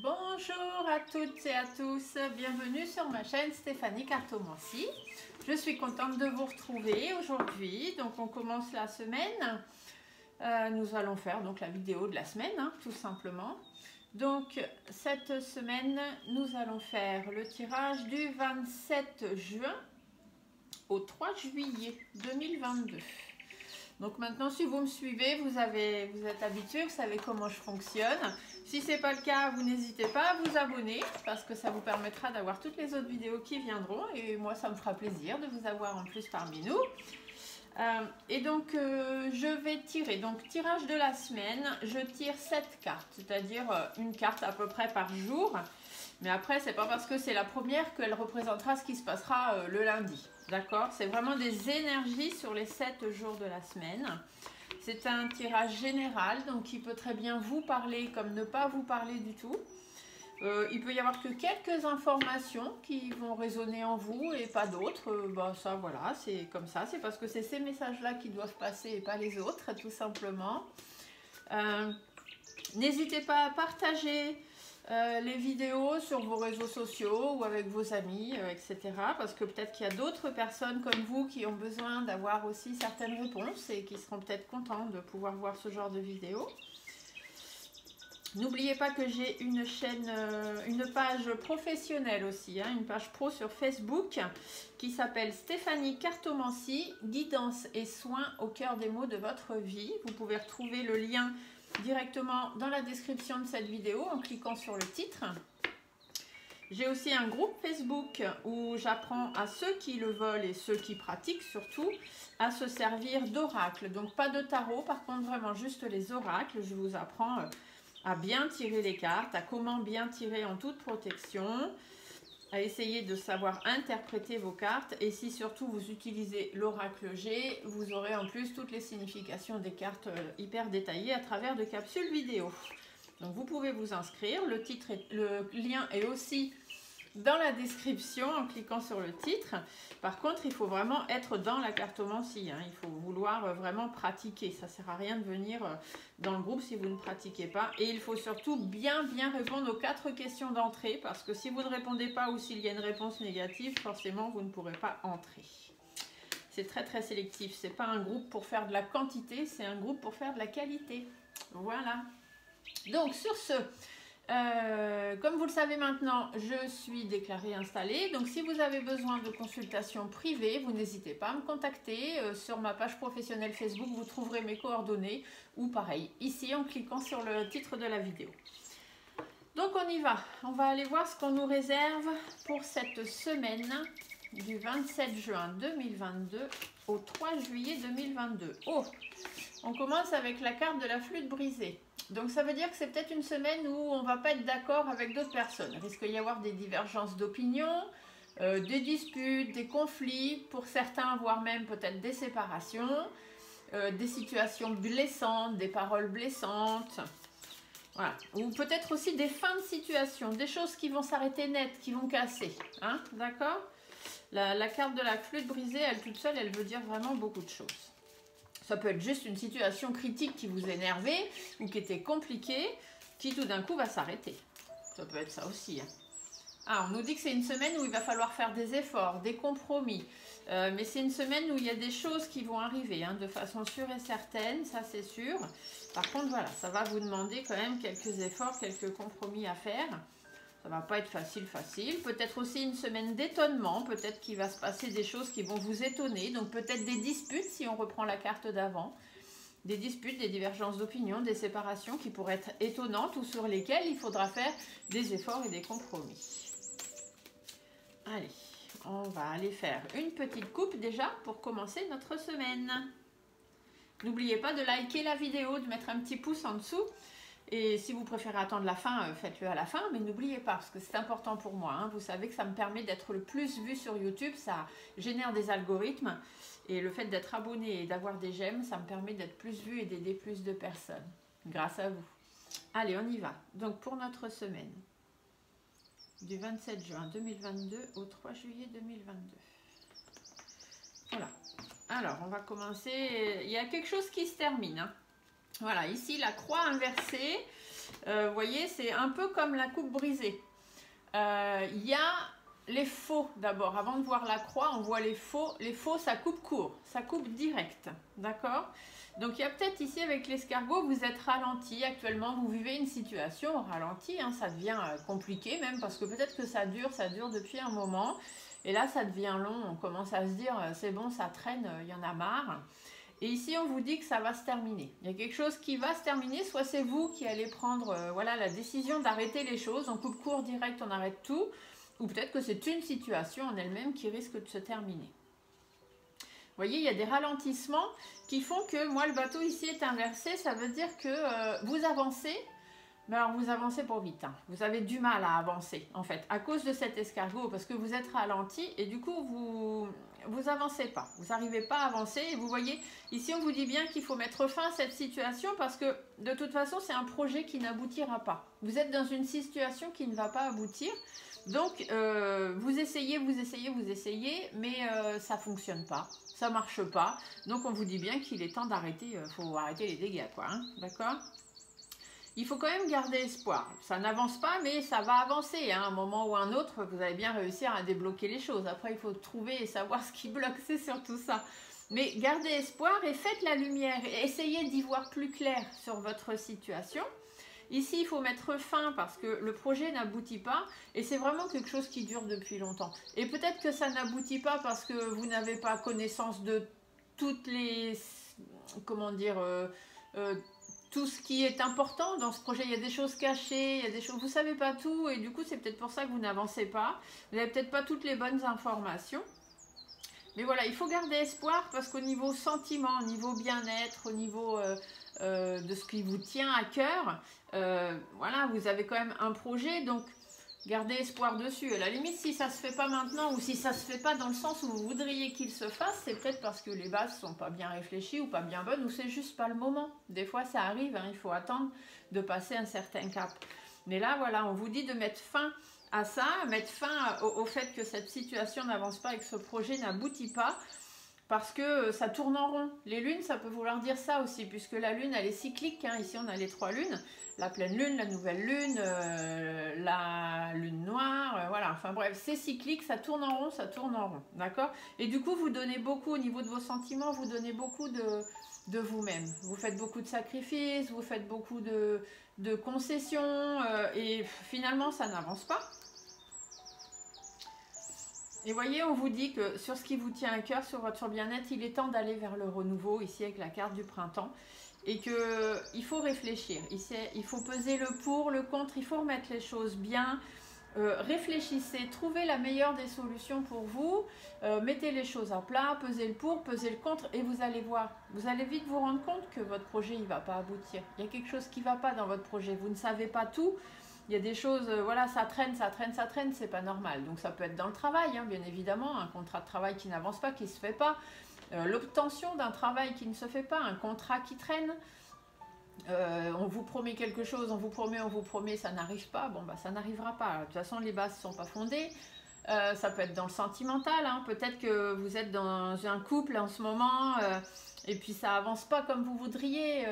Bonjour à toutes et à tous, bienvenue sur ma chaîne Stéphanie Cartomancie. Je suis contente de vous retrouver aujourd'hui. Donc on commence la semaine. Nous allons faire donc la vidéo de la semaine, tout simplement. Donc cette semaine, nous allons faire le tirage du 27 juin au 3 juillet 2022. Donc maintenant, si vous me suivez, vous êtes habitué, vous savez comment je fonctionne. Si ce n'est pas le cas, vous n'hésitez pas à vous abonner parce que ça vous permettra d'avoir toutes les autres vidéos qui viendront. Et moi, ça me fera plaisir de vous avoir en plus parmi nous. Et donc, je vais tirer. Donc, tirage de la semaine, je tire 7 cartes, c'est-à-dire une carte à peu près par jour. Mais après, c'est pas parce que c'est la première qu'elle représentera ce qui se passera le lundi. D'accord? C'est vraiment des énergies sur les 7 jours de la semaine. C'est un tirage général, donc il peut très bien vous parler comme ne pas vous parler du tout. Il peut y avoir que quelques informations qui vont résonner en vous et pas d'autres. Ça, voilà, c'est comme ça. C'est parce que c'est ces messages-là qui doivent passer et pas les autres, tout simplement. N'hésitez pas à partager les vidéos sur vos réseaux sociaux ou avec vos amis, etc. Parce que peut-être qu'il y a d'autres personnes comme vous qui ont besoin d'avoir aussi certaines réponses et qui seront peut-être contents de pouvoir voir ce genre de vidéos. N'oubliez pas que j'ai une chaîne, une page professionnelle aussi, une page pro sur Facebook qui s'appelle Stéphanie Cartomancie, guidance et soins au cœur des mots de votre vie. Vous pouvez retrouver le lien directement dans la description de cette vidéo en cliquant sur le titre. J'ai aussi un groupe Facebook où j'apprends à ceux qui le veulent et ceux qui pratiquent surtout à se servir d'oracles. Donc pas de tarot, par contre vraiment juste les oracles. Je vous apprends à bien tirer les cartes, à comment bien tirer en toute protection, à essayer de savoir interpréter vos cartes. Et si surtout vous utilisez l'oracle G, vous aurez en plus toutes les significations des cartes hyper détaillées à travers de capsules vidéo. Donc vous pouvez vous inscrire, le lien est aussi dans la description en cliquant sur le titre. Par contre, il faut vraiment être dans la cartomancie, il faut vouloir vraiment pratiquer. Ça ne sert à rien de venir dans le groupe si vous ne pratiquez pas. Et il faut surtout bien répondre aux 4 questions d'entrée parce que si vous ne répondez pas ou s'il y a une réponse négative, forcément vous ne pourrez pas entrer. C'est très sélectif. Ce n'est pas un groupe pour faire de la quantité, c'est un groupe pour faire de la qualité. Voilà. Donc sur ce, comme vous le savez maintenant, je suis déclarée installée. Donc si vous avez besoin de consultations privées, vous n'hésitez pas à me contacter. Sur ma page professionnelle Facebook, vous trouverez mes coordonnées ou pareil, ici en cliquant sur le titre de la vidéo. Donc on y va. On va aller voir ce qu'on nous réserve pour cette semaine du 27 juin 2022 au 3 juillet 2022. Oh, on commence avec la carte de la flûte brisée. Donc ça veut dire que c'est peut-être une semaine où on ne va pas être d'accord avec d'autres personnes. Il risque d'y avoir des divergences d'opinion, des disputes, des conflits, pour certains, voire même peut-être des séparations, des situations blessantes, des paroles blessantes. Voilà. Ou peut-être aussi des fins de situation, des choses qui vont s'arrêter net, qui vont casser. D'accord ? La carte de la flûte brisée, elle toute seule, elle veut dire vraiment beaucoup de choses. Ça peut être juste une situation critique qui vous énervait ou qui était compliquée, qui tout d'un coup va s'arrêter. Ça peut être ça aussi. On nous dit que c'est une semaine où il va falloir faire des efforts, des compromis. Mais c'est une semaine où il y a des choses qui vont arriver, de façon sûre et certaine, ça c'est sûr. Par contre, voilà, ça va vous demander quand même quelques efforts, quelques compromis à faire. Ça ne va pas être facile. Peut-être aussi une semaine d'étonnement. Peut-être qu'il va se passer des choses qui vont vous étonner. Donc peut-être des disputes si on reprend la carte d'avant. Des disputes, des divergences d'opinion, des séparations qui pourraient être étonnantes ou sur lesquelles il faudra faire des efforts et des compromis. Allez, on va aller faire une petite coupe déjà pour commencer notre semaine. N'oubliez pas de liker la vidéo, de mettre un petit pouce en dessous. Et si vous préférez attendre la fin, faites-le à la fin, mais n'oubliez pas, parce que c'est important pour moi. Vous savez que ça me permet d'être le plus vu sur YouTube, ça génère des algorithmes. Et le fait d'être abonné et d'avoir des j'aime, ça me permet d'être plus vu et d'aider plus de personnes. Grâce à vous. Allez, on y va. Donc pour notre semaine, du 27 juin 2022 au 3 juillet 2022. Voilà. Alors, on va commencer. Il y a quelque chose qui se termine. Voilà, ici la croix inversée, Vous voyez, c'est un peu comme la coupe brisée. Il y a les faux d'abord. Avant de voir la croix, on voit les faux. Les faux, ça coupe court, ça coupe direct. D'accord? Donc, il y a peut-être ici avec l'escargot, vous êtes ralenti. Actuellement, vous vivez une situation ralentie. Hein, ça devient compliqué même parce que peut-être que ça dure depuis un moment. Et là, ça devient long. On commence à se dire, c'est bon, ça traîne, il y en a marre. Et ici, on vous dit que ça va se terminer. Il y a quelque chose qui va se terminer. Soit c'est vous qui allez prendre voilà, la décision d'arrêter les choses. On coupe court direct, on arrête tout. Ou peut-être que c'est une situation en elle-même qui risque de se terminer. Vous voyez, il y a des ralentissements qui font que, moi, le bateau ici est inversé. Ça veut dire que vous avancez, mais alors vous avancez pour vite. Hein. Vous avez du mal à avancer, en fait, à cause de cet escargot, parce que vous êtes ralenti et du coup, vous avancez pas. Vous n'arrivez pas à avancer. Et vous voyez, ici, on vous dit bien qu'il faut mettre fin à cette situation parce que, de toute façon, c'est un projet qui n'aboutira pas. Vous êtes dans une situation qui ne va pas aboutir. Donc, vous essayez, mais ça ne fonctionne pas, ça ne marche pas. Donc, on vous dit bien qu'il est temps d'arrêter, il faut arrêter les dégâts, quoi, hein, d'accord? Il faut quand même garder espoir. Ça n'avance pas, mais ça va avancer. Hein. À un moment ou un autre, vous allez bien réussir à débloquer les choses. Après, il faut trouver et savoir ce qui bloque, c'est surtout ça. Mais gardez espoir et faites la lumière. Essayez d'y voir plus clair sur votre situation. Ici, il faut mettre fin parce que le projet n'aboutit pas et c'est vraiment quelque chose qui dure depuis longtemps. Et peut-être que ça n'aboutit pas parce que vous n'avez pas connaissance de toutes les... comment dire... tout ce qui est important dans ce projet. Il y a des choses cachées, il y a des choses... Vous ne savez pas tout et du coup, c'est peut-être pour ça que vous n'avancez pas. Vous n'avez peut-être pas toutes les bonnes informations. Mais voilà, il faut garder espoir parce qu'au niveau sentiment, au niveau bien-être, au niveau... de ce qui vous tient à cœur, voilà, vous avez quand même un projet, donc gardez espoir dessus. À la limite, si ça se fait pas maintenant ou si ça se fait pas dans le sens où vous voudriez qu'il se fasse, c'est peut-être parce que les bases sont pas bien réfléchies ou pas bien bonnes ou c'est juste pas le moment. Des fois, ça arrive, hein, il faut attendre de passer un certain cap. Mais là, voilà, on vous dit de mettre fin à ça, mettre fin au fait que cette situation n'avance pas et que ce projet n'aboutit pas. Parce que ça tourne en rond. Les lunes, ça peut vouloir dire ça aussi, puisque la lune, elle est cyclique. Hein. Ici, on a les 3 lunes. La pleine lune, la nouvelle lune, la lune noire, voilà. Enfin bref, c'est cyclique, ça tourne en rond, d'accord? Et du coup, vous donnez beaucoup, au niveau de vos sentiments, vous donnez beaucoup de vous-même. Vous faites beaucoup de sacrifices, vous faites beaucoup de concessions, et finalement, ça n'avance pas. Et voyez, on vous dit que sur ce qui vous tient à cœur, sur votre bien-être, il est temps d'aller vers le renouveau, ici avec la carte du printemps. Et qu'il faut réfléchir, il faut peser le pour, le contre, il faut remettre les choses bien. Réfléchissez, trouvez la meilleure des solutions pour vous, mettez les choses à plat, pesez le pour, pesez le contre et vous allez voir. Vous allez vite vous rendre compte que votre projet ne va pas aboutir. Il y a quelque chose qui ne va pas dans votre projet, vous ne savez pas tout. Il y a des choses, voilà, ça traîne, c'est pas normal. Donc ça peut être dans le travail, hein, bien évidemment, un contrat de travail qui n'avance pas, qui ne se fait pas. L'obtention d'un travail qui ne se fait pas, un contrat qui traîne. On vous promet quelque chose, on vous promet, ça n'arrive pas. Bon, bah ça n'arrivera pas. De toute façon, les bases ne sont pas fondées. Ça peut être dans le sentimental. Hein. Peut-être que vous êtes dans un couple en ce moment et puis ça avance pas comme vous voudriez.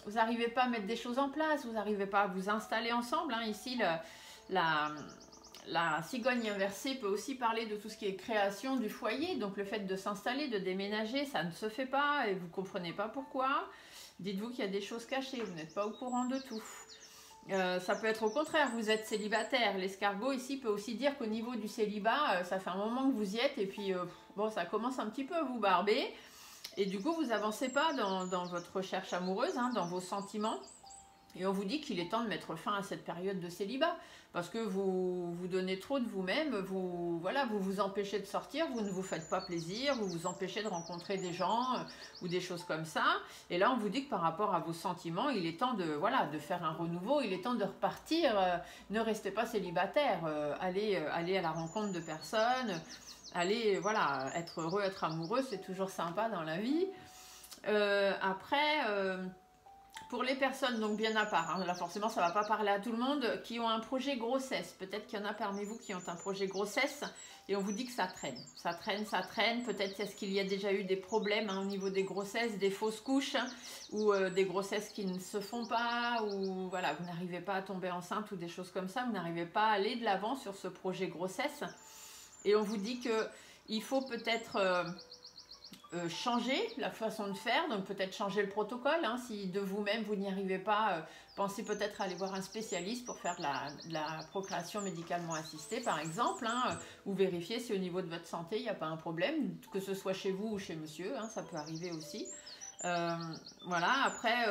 Vous n'arrivez pas à mettre des choses en place, vous n'arrivez pas à vous installer ensemble. Hein. Ici, la cigogne inversée peut aussi parler de tout ce qui est création du foyer. Donc le fait de s'installer, de déménager, ça ne se fait pas et vous ne comprenez pas pourquoi. Dites-vous qu'il y a des choses cachées, vous n'êtes pas au courant de tout. Ça peut être au contraire, vous êtes célibataire. L'escargot ici peut aussi dire qu'au niveau du célibat, ça fait un moment que vous y êtes et puis bon, ça commence un petit peu à vous barber. Et du coup, vous n'avancez pas dans votre recherche amoureuse, hein, dans vos sentiments. Et on vous dit qu'il est temps de mettre fin à cette période de célibat. Parce que vous vous donnez trop de vous-même, voilà, vous vous empêchez de sortir, vous ne vous faites pas plaisir, vous vous empêchez de rencontrer des gens ou des choses comme ça. Et là, on vous dit que par rapport à vos sentiments, il est temps de faire un renouveau, il est temps de repartir. Ne restez pas célibataire, allez à la rencontre de personnes. Allez, voilà, être heureux, être amoureux, c'est toujours sympa dans la vie. Après, Pour les personnes, donc bien à part, hein, là forcément ça ne va pas parler à tout le monde, qui ont un projet grossesse. Peut-être qu'il y en a parmi vous qui ont un projet grossesse et on vous dit que ça traîne. Ça traîne, ça traîne. Peut-être est-ce qu'il y a déjà eu des problèmes hein, au niveau des grossesses, des fausses couches hein, ou des grossesses qui ne se font pas ou voilà, vous n'arrivez pas à tomber enceinte ou des choses comme ça. Vous n'arrivez pas à aller de l'avant sur ce projet grossesse. Et on vous dit qu'il faut peut-être... changer la façon de faire, donc peut-être changer le protocole, hein, si de vous-même vous n'y arrivez pas, pensez peut-être à aller voir un spécialiste pour faire de la procréation médicalement assistée par exemple, hein, ou vérifier si au niveau de votre santé il n'y a pas un problème, que ce soit chez vous ou chez monsieur, hein, ça peut arriver aussi. Voilà, après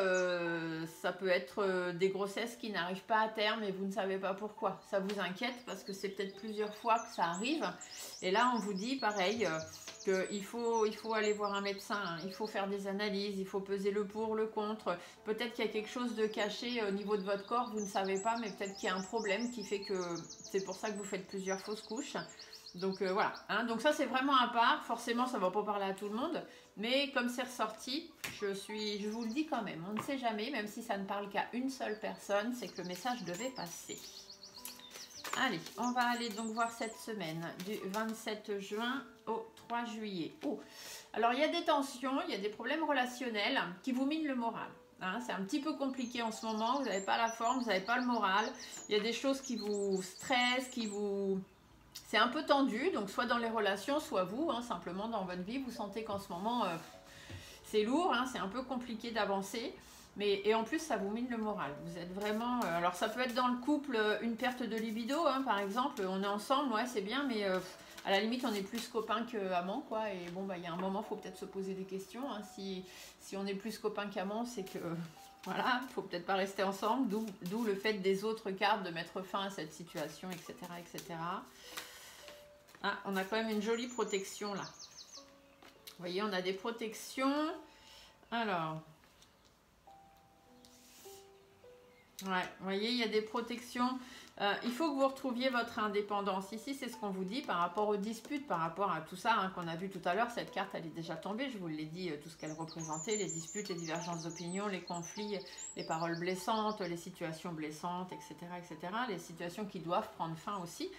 ça peut être des grossesses qui n'arrivent pas à terme et vous ne savez pas pourquoi, ça vous inquiète parce que c'est peut-être plusieurs fois que ça arrive et là on vous dit pareil qu'il faut aller voir un médecin, hein, il faut faire des analyses, il faut peser le pour, le contre, peut-être qu'il y a quelque chose de caché au niveau de votre corps, vous ne savez pas, mais peut-être qu'il y a un problème qui fait que c'est pour ça que vous faites plusieurs fausses couches. Donc voilà, hein, donc ça c'est vraiment à part, forcément ça ne va pas parler à tout le monde, mais comme c'est ressorti, je vous le dis quand même, on ne sait jamais, même si ça ne parle qu'à une seule personne, c'est que le message devait passer. Allez, on va aller donc voir cette semaine, du 27 juin au 3 juillet. Oh. Alors il y a des tensions, il y a des problèmes relationnels qui vous minent le moral. Hein, c'est un petit peu compliqué en ce moment, vous n'avez pas la forme, vous n'avez pas le moral, il y a des choses qui vous stressent, c'est un peu tendu, donc soit dans les relations, soit vous, hein, simplement dans votre vie, vous sentez qu'en ce moment, c'est lourd, hein, c'est un peu compliqué d'avancer, et en plus, ça vous mine le moral. Vous êtes vraiment... alors, ça peut être dans le couple, une perte de libido, hein, par exemple, on est ensemble, ouais, c'est bien, mais à la limite, on est plus copains qu'amants, quoi, et bon, bah, il y a un moment, il faut peut-être se poser des questions, hein, si on est plus copains qu'amants, c'est que... Voilà, il ne faut peut-être pas rester ensemble, d'où le fait des autres cartes de mettre fin à cette situation, etc., etc. Ah, on a quand même une jolie protection là. Vous voyez, on a des protections. Alors, ouais, vous voyez, il y a des protections. Il faut que vous retrouviez votre indépendance. Ici, c'est ce qu'on vous dit par rapport aux disputes, par rapport à tout ça hein, qu'on a vu tout à l'heure. Cette carte, elle est déjà tombée. Je vous l'ai dit, tout ce qu'elle représentait, les disputes, les divergences d'opinion, les conflits, les paroles blessantes, les situations blessantes, etc., etc. Les situations qui doivent prendre fin aussi.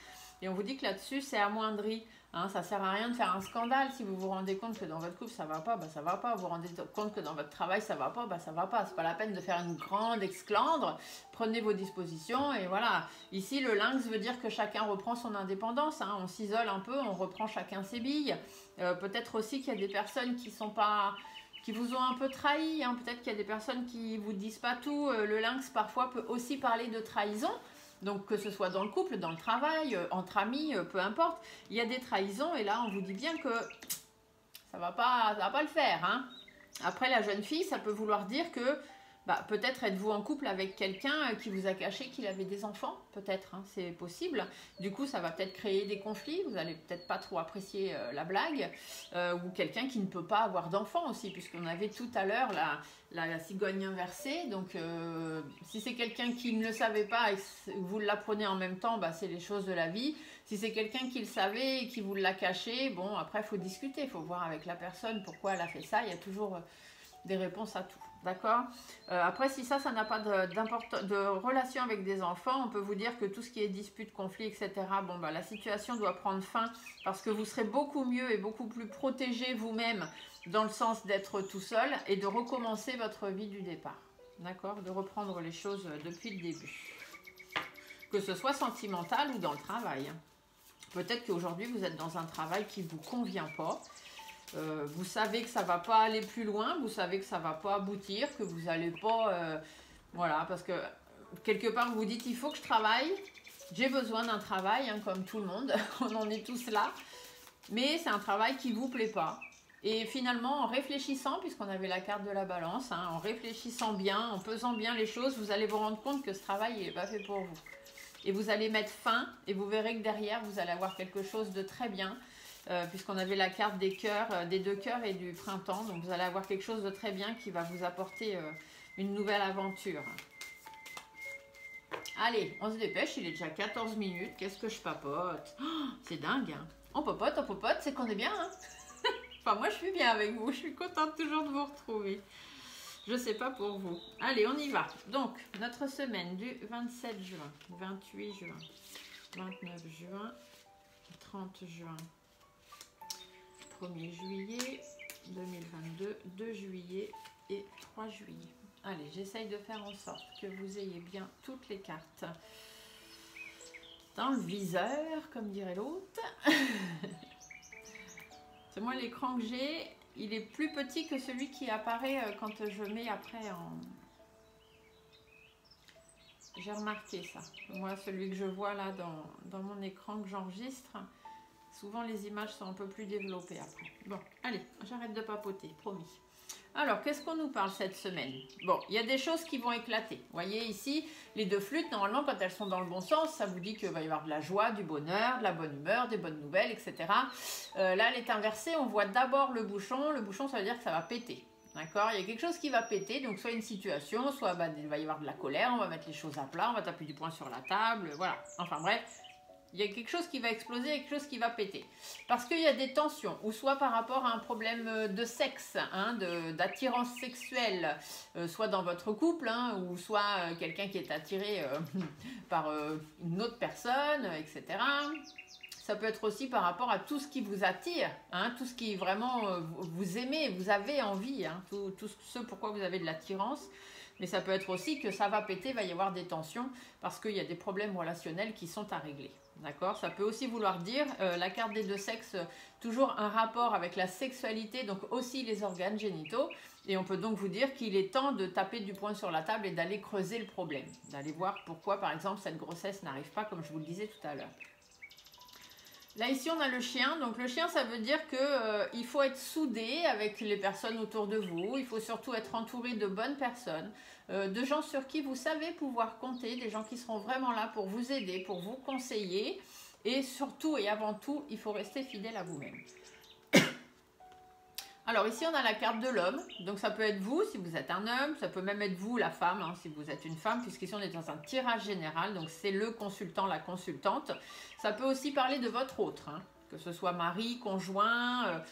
Et on vous dit que là-dessus, c'est amoindri. Hein, ça ne sert à rien de faire un scandale. Si vous vous rendez compte que dans votre couple, ça ne va pas, bah, ça ne va pas. Vous vous rendez compte que dans votre travail, ça ne va pas, bah, ça ne va pas. Ce n'est pas la peine de faire une grande exclandre. Prenez vos dispositions et voilà. Ici, le lynx veut dire que chacun reprend son indépendance. Hein. On s'isole un peu, on reprend chacun ses billes. Peut-être aussi qu'il y a des personnes qui sont pas... qui vous ont un peu trahi. Hein. Peut-être qu'il y a des personnes qui ne vous disent pas tout. Le lynx, parfois, peut aussi parler de trahison. Donc que ce soit dans le couple, dans le travail, entre amis, peu importe, il y a des trahisons et là on vous dit bien que ça va pas le faire. Hein. Après la jeune fille, ça peut vouloir dire que bah, peut-être êtes-vous en couple avec quelqu'un qui vous a caché qu'il avait des enfants, peut-être, hein, c'est possible. Du coup, ça va peut-être créer des conflits, vous allez peut-être pas trop apprécier la blague, ou quelqu'un qui ne peut pas avoir d'enfants aussi, puisqu'on avait tout à l'heure la cigogne inversée. Donc, si c'est quelqu'un qui ne le savait pas et que vous l'apprenez en même temps, bah, c'est les choses de la vie. Si c'est quelqu'un qui le savait et qui vous l'a caché, bon, après, il faut discuter, il faut voir avec la personne pourquoi elle a fait ça. Il y a toujours des réponses à tout. D'accord. Après, si ça n'a pas de relation avec des enfants, on peut vous dire que tout ce qui est dispute, conflit, etc., bon, bah, la situation doit prendre fin parce que vous serez beaucoup mieux et beaucoup plus protégé vous-même dans le sens d'être tout seul et de recommencer votre vie du départ. D'accord. De reprendre les choses depuis le début. Que ce soit sentimental ou dans le travail. Peut-être qu'aujourd'hui, vous êtes dans un travail qui ne vous convient pas. Vous savez que ça ne va pas aller plus loin, vous savez que ça ne va pas aboutir, que vous n'allez pas... voilà, parce que quelque part vous vous dites il faut que je travaille, j'ai besoin d'un travail, hein, comme tout le monde, on en est tous là, mais c'est un travail qui ne vous plaît pas. Et finalement, en réfléchissant, puisqu'on avait la carte de la balance, hein, en réfléchissant bien, en pesant bien les choses, vous allez vous rendre compte que ce travail n'est pas fait pour vous. Et vous allez mettre fin, et vous verrez que derrière, vous allez avoir quelque chose de très bien, puisqu'on avait la carte des cœurs, des deux cœurs et du printemps. Donc vous allez avoir quelque chose de très bien qui va vous apporter une nouvelle aventure. Allez, on se dépêche, il est déjà 14 minutes. Qu'est-ce que je papote? Oh, c'est dingue, hein. On popote, c'est qu'on est bien. Hein. Enfin, moi je suis bien avec vous, je suis contente toujours de vous retrouver. Je ne sais pas pour vous. Allez, on y va. Donc, notre semaine du 27 juin, 28 juin, 29 juin, 30 juin, 1er juillet 2022, 2 juillet et 3 juillet. Allez, j'essaye de faire en sorte que vous ayez bien toutes les cartes dans le viseur, comme dirait l'autre. C'est moi l'écran que j'ai, il est plus petit que celui qui apparaît quand je mets après en... J'ai remarqué ça. Moi, celui que je vois là dans mon écran que j'enregistre, souvent les images sont un peu plus développées après. Bon, allez, j'arrête de papoter, promis. Alors, qu'est-ce qu'on nous parle cette semaine? Bon, il y a des choses qui vont éclater. Vous voyez ici, les deux flûtes, normalement, quand elles sont dans le bon sens, ça vous dit qu'il va y avoir de la joie, du bonheur, de la bonne humeur, des bonnes nouvelles, etc. Là, elle est inversée. On voit d'abord le bouchon. Le bouchon, ça veut dire que ça va péter. D'accord? Il y a quelque chose qui va péter. Donc, soit une situation, soit il va y avoir de la colère. On va mettre les choses à plat. On va taper du poing sur la table. Voilà. Enfin, bref. Il y a quelque chose qui va exploser, quelque chose qui va péter. Parce qu'il y a des tensions, ou soit par rapport à un problème de sexe, hein, d'attirance sexuelle, soit dans votre couple, hein, ou soit quelqu'un qui est attiré par une autre personne, etc. Ça peut être aussi par rapport à tout ce qui vous attire, hein, tout ce qui vraiment vous aimez, vous avez envie, hein, tout ce pourquoi vous avez de l'attirance. Mais ça peut être aussi que ça va péter, il va y avoir des tensions parce qu'il y a des problèmes relationnels qui sont à régler. D'accord? Ça peut aussi vouloir dire, la carte des deux sexes, toujours un rapport avec la sexualité, donc aussi les organes génitaux. Et on peut donc vous dire qu'il est temps de taper du poing sur la table et d'aller creuser le problème. D'aller voir pourquoi, par exemple, cette grossesse n'arrive pas, comme je vous le disais tout à l'heure. Là, ici, on a le chien. Donc, le chien, ça veut dire qu'il faut être soudé avec les personnes autour de vous. Il faut surtout être entouré de bonnes personnes, de gens sur qui vous savez pouvoir compter, des gens qui seront vraiment là pour vous aider, pour vous conseiller. Et surtout et avant tout, il faut rester fidèle à vous-même. Alors ici, on a la carte de l'homme. Donc ça peut être vous si vous êtes un homme, ça peut même être vous la femme hein, si vous êtes une femme, puisqu'ici on est dans un tirage général, donc c'est le consultant, la consultante. Ça peut aussi parler de votre autre, hein, que ce soit mari, conjoint,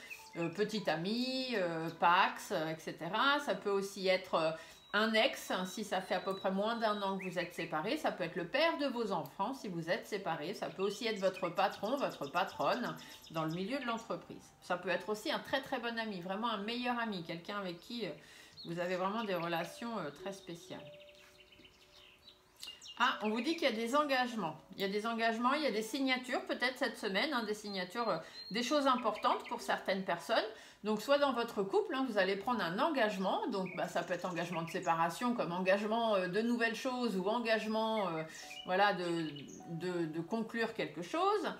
petit ami, pax, etc. Ça peut aussi être un ex, hein, si ça fait à peu près moins d'1 an que vous êtes séparés. Ça peut être le père de vos enfants si vous êtes séparés. Ça peut aussi être votre patron, votre patronne dans le milieu de l'entreprise. Ça peut être aussi un très très bon ami, vraiment un meilleur ami, quelqu'un avec qui vous avez vraiment des relations très spéciales. Ah, on vous dit qu'il y a des engagements. Il y a des engagements, il y a des signatures peut-être cette semaine, hein, des signatures, des choses importantes pour certaines personnes. Donc soit dans votre couple, hein, vous allez prendre un engagement, donc bah, ça peut être engagement de séparation comme engagement de nouvelles choses ou engagement voilà, de conclure quelque chose.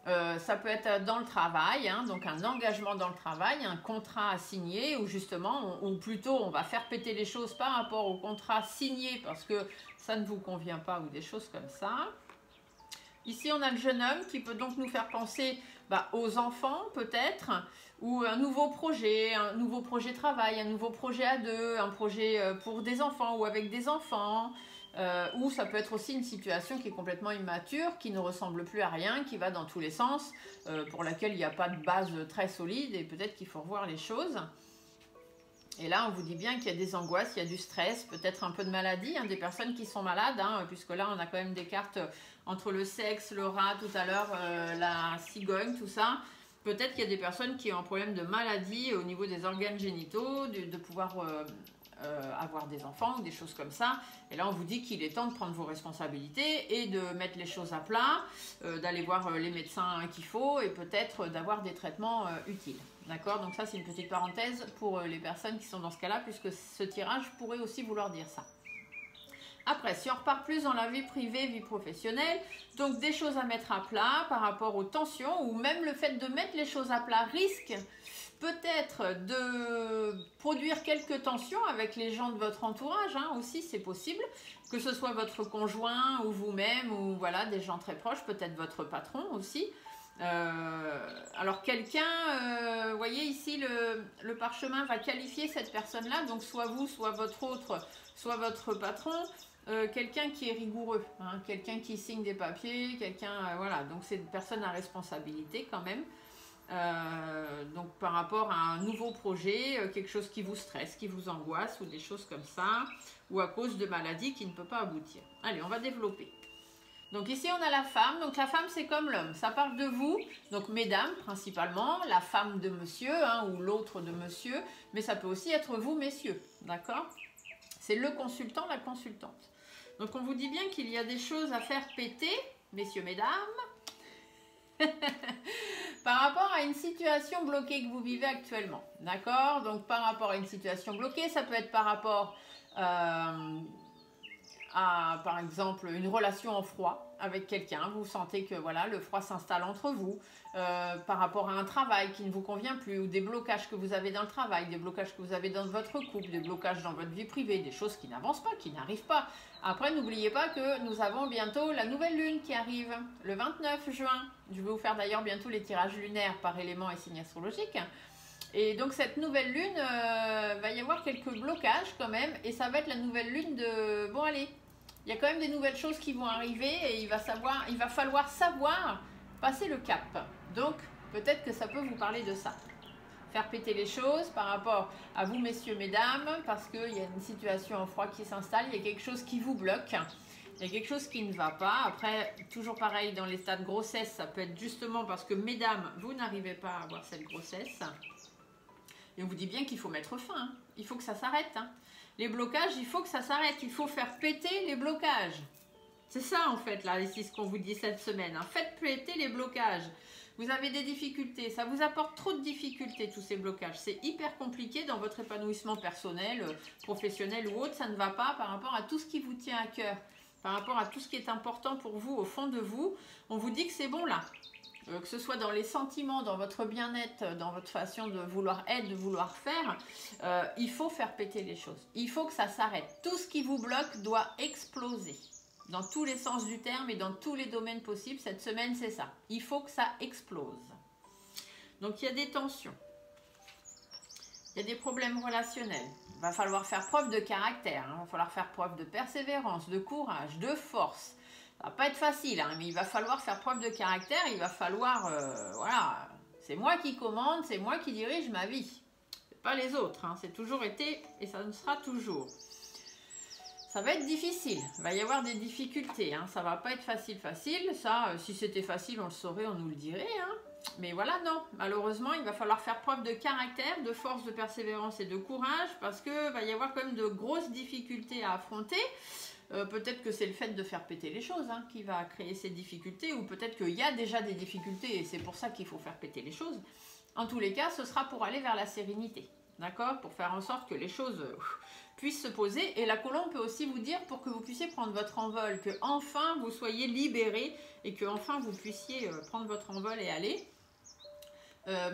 Ça peut être dans le travail, hein, donc un engagement dans le travail, un contrat à signer ou justement, ou plutôt on va faire péter les choses par rapport au contrat signé parce que ça ne vous convient pas ou des choses comme ça. Ici on a le jeune homme qui peut donc nous faire penser aux enfants peut-être, ou un nouveau projet travail, un nouveau projet à deux, un projet pour des enfants ou avec des enfants. Ou ça peut être aussi une situation qui est complètement immature, qui ne ressemble plus à rien, qui va dans tous les sens, pour laquelle il n'y a pas de base très solide et peut-être qu'il faut revoir les choses. Et là, on vous dit bien qu'il y a des angoisses, il y a du stress, peut-être un peu de maladie, hein, des personnes qui sont malades, hein, puisque là, on a quand même des cartes entre le sexe, le rat, tout à l'heure, la cigogne, tout ça. Peut-être qu'il y a des personnes qui ont un problème de maladie au niveau des organes génitaux, de pouvoir avoir des enfants ou des choses comme ça. Et là, on vous dit qu'il est temps de prendre vos responsabilités et de mettre les choses à plat, d'aller voir les médecins qu'il faut et peut-être d'avoir des traitements utiles. D'accord? Donc ça, c'est une petite parenthèse pour les personnes qui sont dans ce cas-là, puisque ce tirage pourrait aussi vouloir dire ça. Après, si on repart plus dans la vie privée, vie professionnelle, donc des choses à mettre à plat par rapport aux tensions, ou même le fait de mettre les choses à plat risque peut-être de produire quelques tensions avec les gens de votre entourage, hein, aussi c'est possible, que ce soit votre conjoint ou vous-même, ou voilà, des gens très proches, peut-être votre patron aussi. Alors quelqu'un, vous voyez ici le parchemin va qualifier cette personne-là, donc soit vous, soit votre autre, soit votre patron, quelqu'un qui est rigoureux, hein, quelqu'un qui signe des papiers, quelqu'un, voilà, donc c'est une personne à responsabilité quand même. Donc par rapport à un nouveau projet, quelque chose qui vous stresse, qui vous angoisse ou des choses comme ça, ou à cause de maladies qui ne peut pas aboutir. Allez, on va développer. Donc ici on a la femme, donc la femme c'est comme l'homme, ça parle de vous, donc mesdames principalement, la femme de monsieur hein, ou l'autre de monsieur, mais ça peut aussi être vous messieurs, d'accord? C'est le consultant, la consultante. Donc on vous dit bien qu'il y a des choses à faire péter, messieurs, mesdames, par rapport à une situation bloquée que vous vivez actuellement, d'accord? Donc par rapport à une situation bloquée, ça peut être par rapport à, par exemple, une relation en froid avec quelqu'un, vous sentez que voilà, le froid s'installe entre vous, par rapport à un travail qui ne vous convient plus, ou des blocages que vous avez dans le travail, des blocages que vous avez dans votre couple, des blocages dans votre vie privée, des choses qui n'avancent pas, qui n'arrivent pas. Après, n'oubliez pas que nous avons bientôt la nouvelle lune qui arrive, le 29 juin. Je vais vous faire d'ailleurs bientôt les tirages lunaires par éléments et signes astrologiques. Et donc cette nouvelle lune, va y avoir quelques blocages quand même, et ça va être la nouvelle lune de... Bon allez, il y a quand même des nouvelles choses qui vont arriver et il va falloir savoir passer le cap. Donc, peut-être que ça peut vous parler de ça. Faire péter les choses par rapport à vous, messieurs, mesdames, parce qu'il y a une situation en froid qui s'installe, il y a quelque chose qui vous bloque, il y a quelque chose qui ne va pas. Après, toujours pareil, dans les stades de grossesse, ça peut être justement parce que, mesdames, vous n'arrivez pas à avoir cette grossesse. Et on vous dit bien qu'il faut mettre fin, hein. Il faut que ça s'arrête, hein. Les blocages, il faut que ça s'arrête. Il faut faire péter les blocages. C'est ça, en fait, là, ici, ce qu'on vous dit cette semaine, hein. Faites péter les blocages. Vous avez des difficultés. Ça vous apporte trop de difficultés, tous ces blocages. C'est hyper compliqué dans votre épanouissement personnel, professionnel ou autre. Ça ne va pas par rapport à tout ce qui vous tient à cœur. Par rapport à tout ce qui est important pour vous, au fond de vous. On vous dit que c'est bon, là. Que ce soit dans les sentiments, dans votre bien-être, dans votre façon de vouloir être, de vouloir faire, il faut faire péter les choses. Il faut que ça s'arrête. Tout ce qui vous bloque doit exploser. Dans tous les sens du terme et dans tous les domaines possibles. Cette semaine, c'est ça. Il faut que ça explose. Donc, il y a des tensions. Il y a des problèmes relationnels. Il va falloir faire preuve de caractère. Hein. Il va falloir faire preuve de persévérance, de courage, de force. Ça va pas être facile, hein, mais il va falloir faire preuve de caractère, il va falloir, voilà, c'est moi qui commande, c'est moi qui dirige ma vie. C'est pas les autres, hein, c'est toujours été et ça ne sera toujours. Ça va être difficile, il va y avoir des difficultés, hein, ça va pas être facile, ça, si c'était facile, on le saurait, on nous le dirait, hein. Mais voilà, non, malheureusement, il va falloir faire preuve de caractère, de force, de persévérance et de courage, parce que va y avoir quand même de grosses difficultés à affronter. Peut-être que c'est le fait de faire péter les choses hein, qui va créer ces difficultés, ou peut-être qu'il y a déjà des difficultés et c'est pour ça qu'il faut faire péter les choses. En tous les cas, ce sera pour aller vers la sérénité, d'accord? Pour faire en sorte que les choses puissent se poser. Et la colombe peut aussi vous dire pour que vous puissiez prendre votre envol, que enfin vous soyez libérés et que enfin vous puissiez prendre votre envol et aller.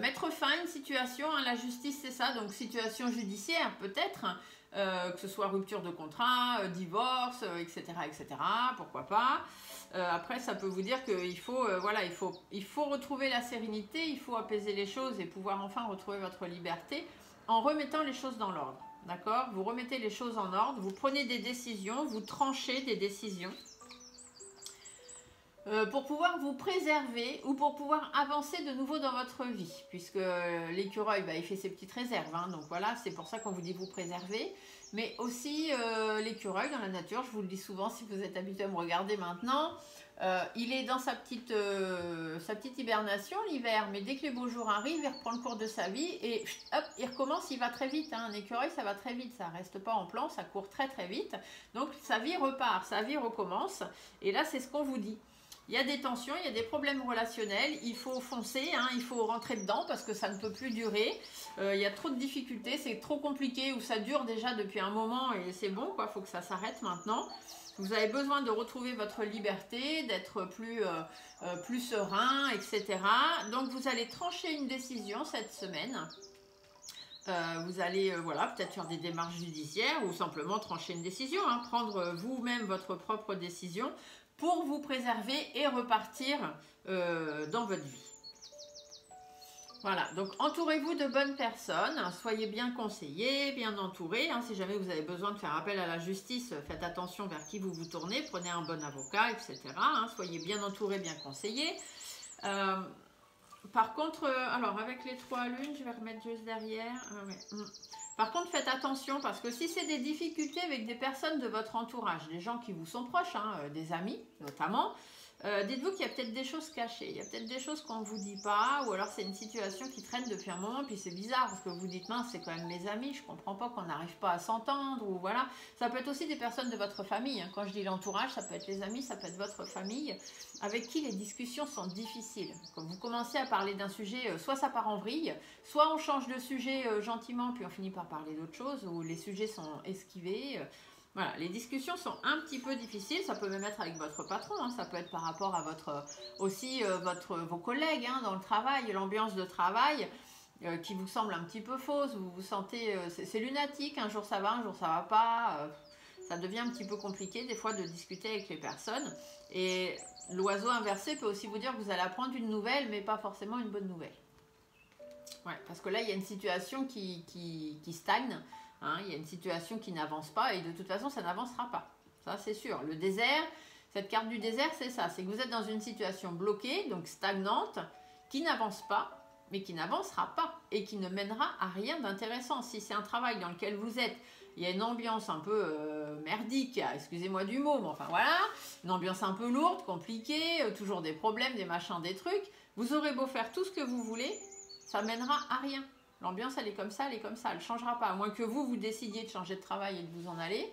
Mettre fin à une situation, hein, la justice c'est ça, donc situation judiciaire peut-être, que ce soit rupture de contrat, divorce, etc., etc., pourquoi pas. Après ça peut vous dire qu'il faut, voilà, il faut retrouver la sérénité, il faut apaiser les choses et pouvoir enfin retrouver votre liberté en remettant les choses dans l'ordre, d'accord? Vous remettez les choses en ordre, vous prenez des décisions, vous tranchez des décisions. Pour pouvoir vous préserver ou pour pouvoir avancer de nouveau dans votre vie, puisque l'écureuil, bah, il fait ses petites réserves, hein, donc voilà, c'est pour ça qu'on vous dit vous préserver, mais aussi l'écureuil dans la nature, je vous le dis souvent si vous êtes habitué à me regarder maintenant, il est dans sa petite hibernation l'hiver, mais dès que les beaux jours arrivent, il reprend le cours de sa vie et hop, il recommence, il va très vite, hein, un écureuil ça va très vite, ça reste pas en plan, ça court très très vite, donc sa vie repart, sa vie recommence, et là c'est ce qu'on vous dit. Il y a des tensions, il y a des problèmes relationnels, il faut foncer, hein, il faut rentrer dedans parce que ça ne peut plus durer. Il y a trop de difficultés, c'est trop compliqué ou ça dure déjà depuis un moment et c'est bon, quoi, faut que ça s'arrête maintenant. Vous avez besoin de retrouver votre liberté, d'être plus serein, etc. Donc vous allez trancher une décision cette semaine. Vous allez voilà, peut-être faire des démarches judiciaires ou simplement trancher une décision, hein, prendre vous-même votre propre décision pour vous préserver et repartir dans votre vie. Voilà, donc entourez-vous de bonnes personnes, soyez bien conseillés, bien entourés. Hein, si jamais vous avez besoin de faire appel à la justice, faites attention vers qui vous vous tournez, prenez un bon avocat, etc. Hein, soyez bien entourés, bien conseillés. Par contre, alors avec les 3 lunes, je vais remettre juste derrière. Ah ouais. Par contre, faites attention parce que si c'est des difficultés avec des personnes de votre entourage, des gens qui vous sont proches, hein, des amis notamment, dites-vous qu'il y a peut-être des choses cachées, il y a peut-être des choses qu'on ne vous dit pas, ou alors c'est une situation qui traîne depuis un moment, puis c'est bizarre parce que vous dites mince, c'est quand même mes amis, je comprends pas qu'on n'arrive pas à s'entendre, ou voilà. Ça peut être aussi des personnes de votre famille, hein. Quand je dis l'entourage, ça peut être les amis, ça peut être votre famille, avec qui les discussions sont difficiles. Quand vous commencez à parler d'un sujet, soit ça part en vrille, soit on change de sujet gentiment, puis on finit par parler d'autre chose, ou les sujets sont esquivés. Voilà, les discussions sont un petit peu difficiles, ça peut même être avec votre patron, hein, ça peut être par rapport à vos collègues hein, dans le travail, l'ambiance de travail qui vous semble un petit peu fausse, vous vous sentez, c'est lunatique, un jour ça va pas, ça devient un petit peu compliqué des fois de discuter avec les personnes. Et l'oiseau inversé peut aussi vous dire que vous allez apprendre une nouvelle, mais pas forcément une bonne nouvelle. Ouais, parce que là, il y a une situation qui stagne. Hein, il y a une situation qui n'avance pas et de toute façon, ça n'avancera pas. Ça, c'est sûr. Le désert, cette carte du désert, c'est ça. C'est que vous êtes dans une situation bloquée, donc stagnante, qui n'avance pas, mais qui n'avancera pas et qui ne mènera à rien d'intéressant. Si c'est un travail dans lequel vous êtes, il y a une ambiance un peu merdique, excusez-moi du mot, mais enfin voilà, une ambiance un peu lourde, compliquée, toujours des problèmes, des machins, des trucs. Vous aurez beau faire tout ce que vous voulez, ça mènera à rien. L'ambiance, elle est comme ça, elle ne changera pas. À moins que vous décidiez de changer de travail et de vous en aller,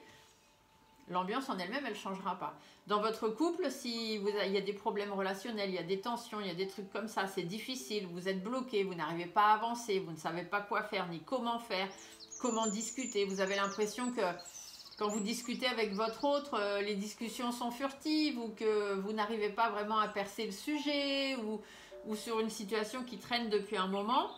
l'ambiance en elle-même, elle ne changera pas. Dans votre couple, si il y a des problèmes relationnels, il y a des tensions, il y a des trucs comme ça, c'est difficile, vous êtes bloqué, vous n'arrivez pas à avancer, vous ne savez pas quoi faire, ni comment faire, comment discuter. Vous avez l'impression que quand vous discutez avec votre autre, les discussions sont furtives ou que vous n'arrivez pas vraiment à percer le sujet ou sur une situation qui traîne depuis un moment.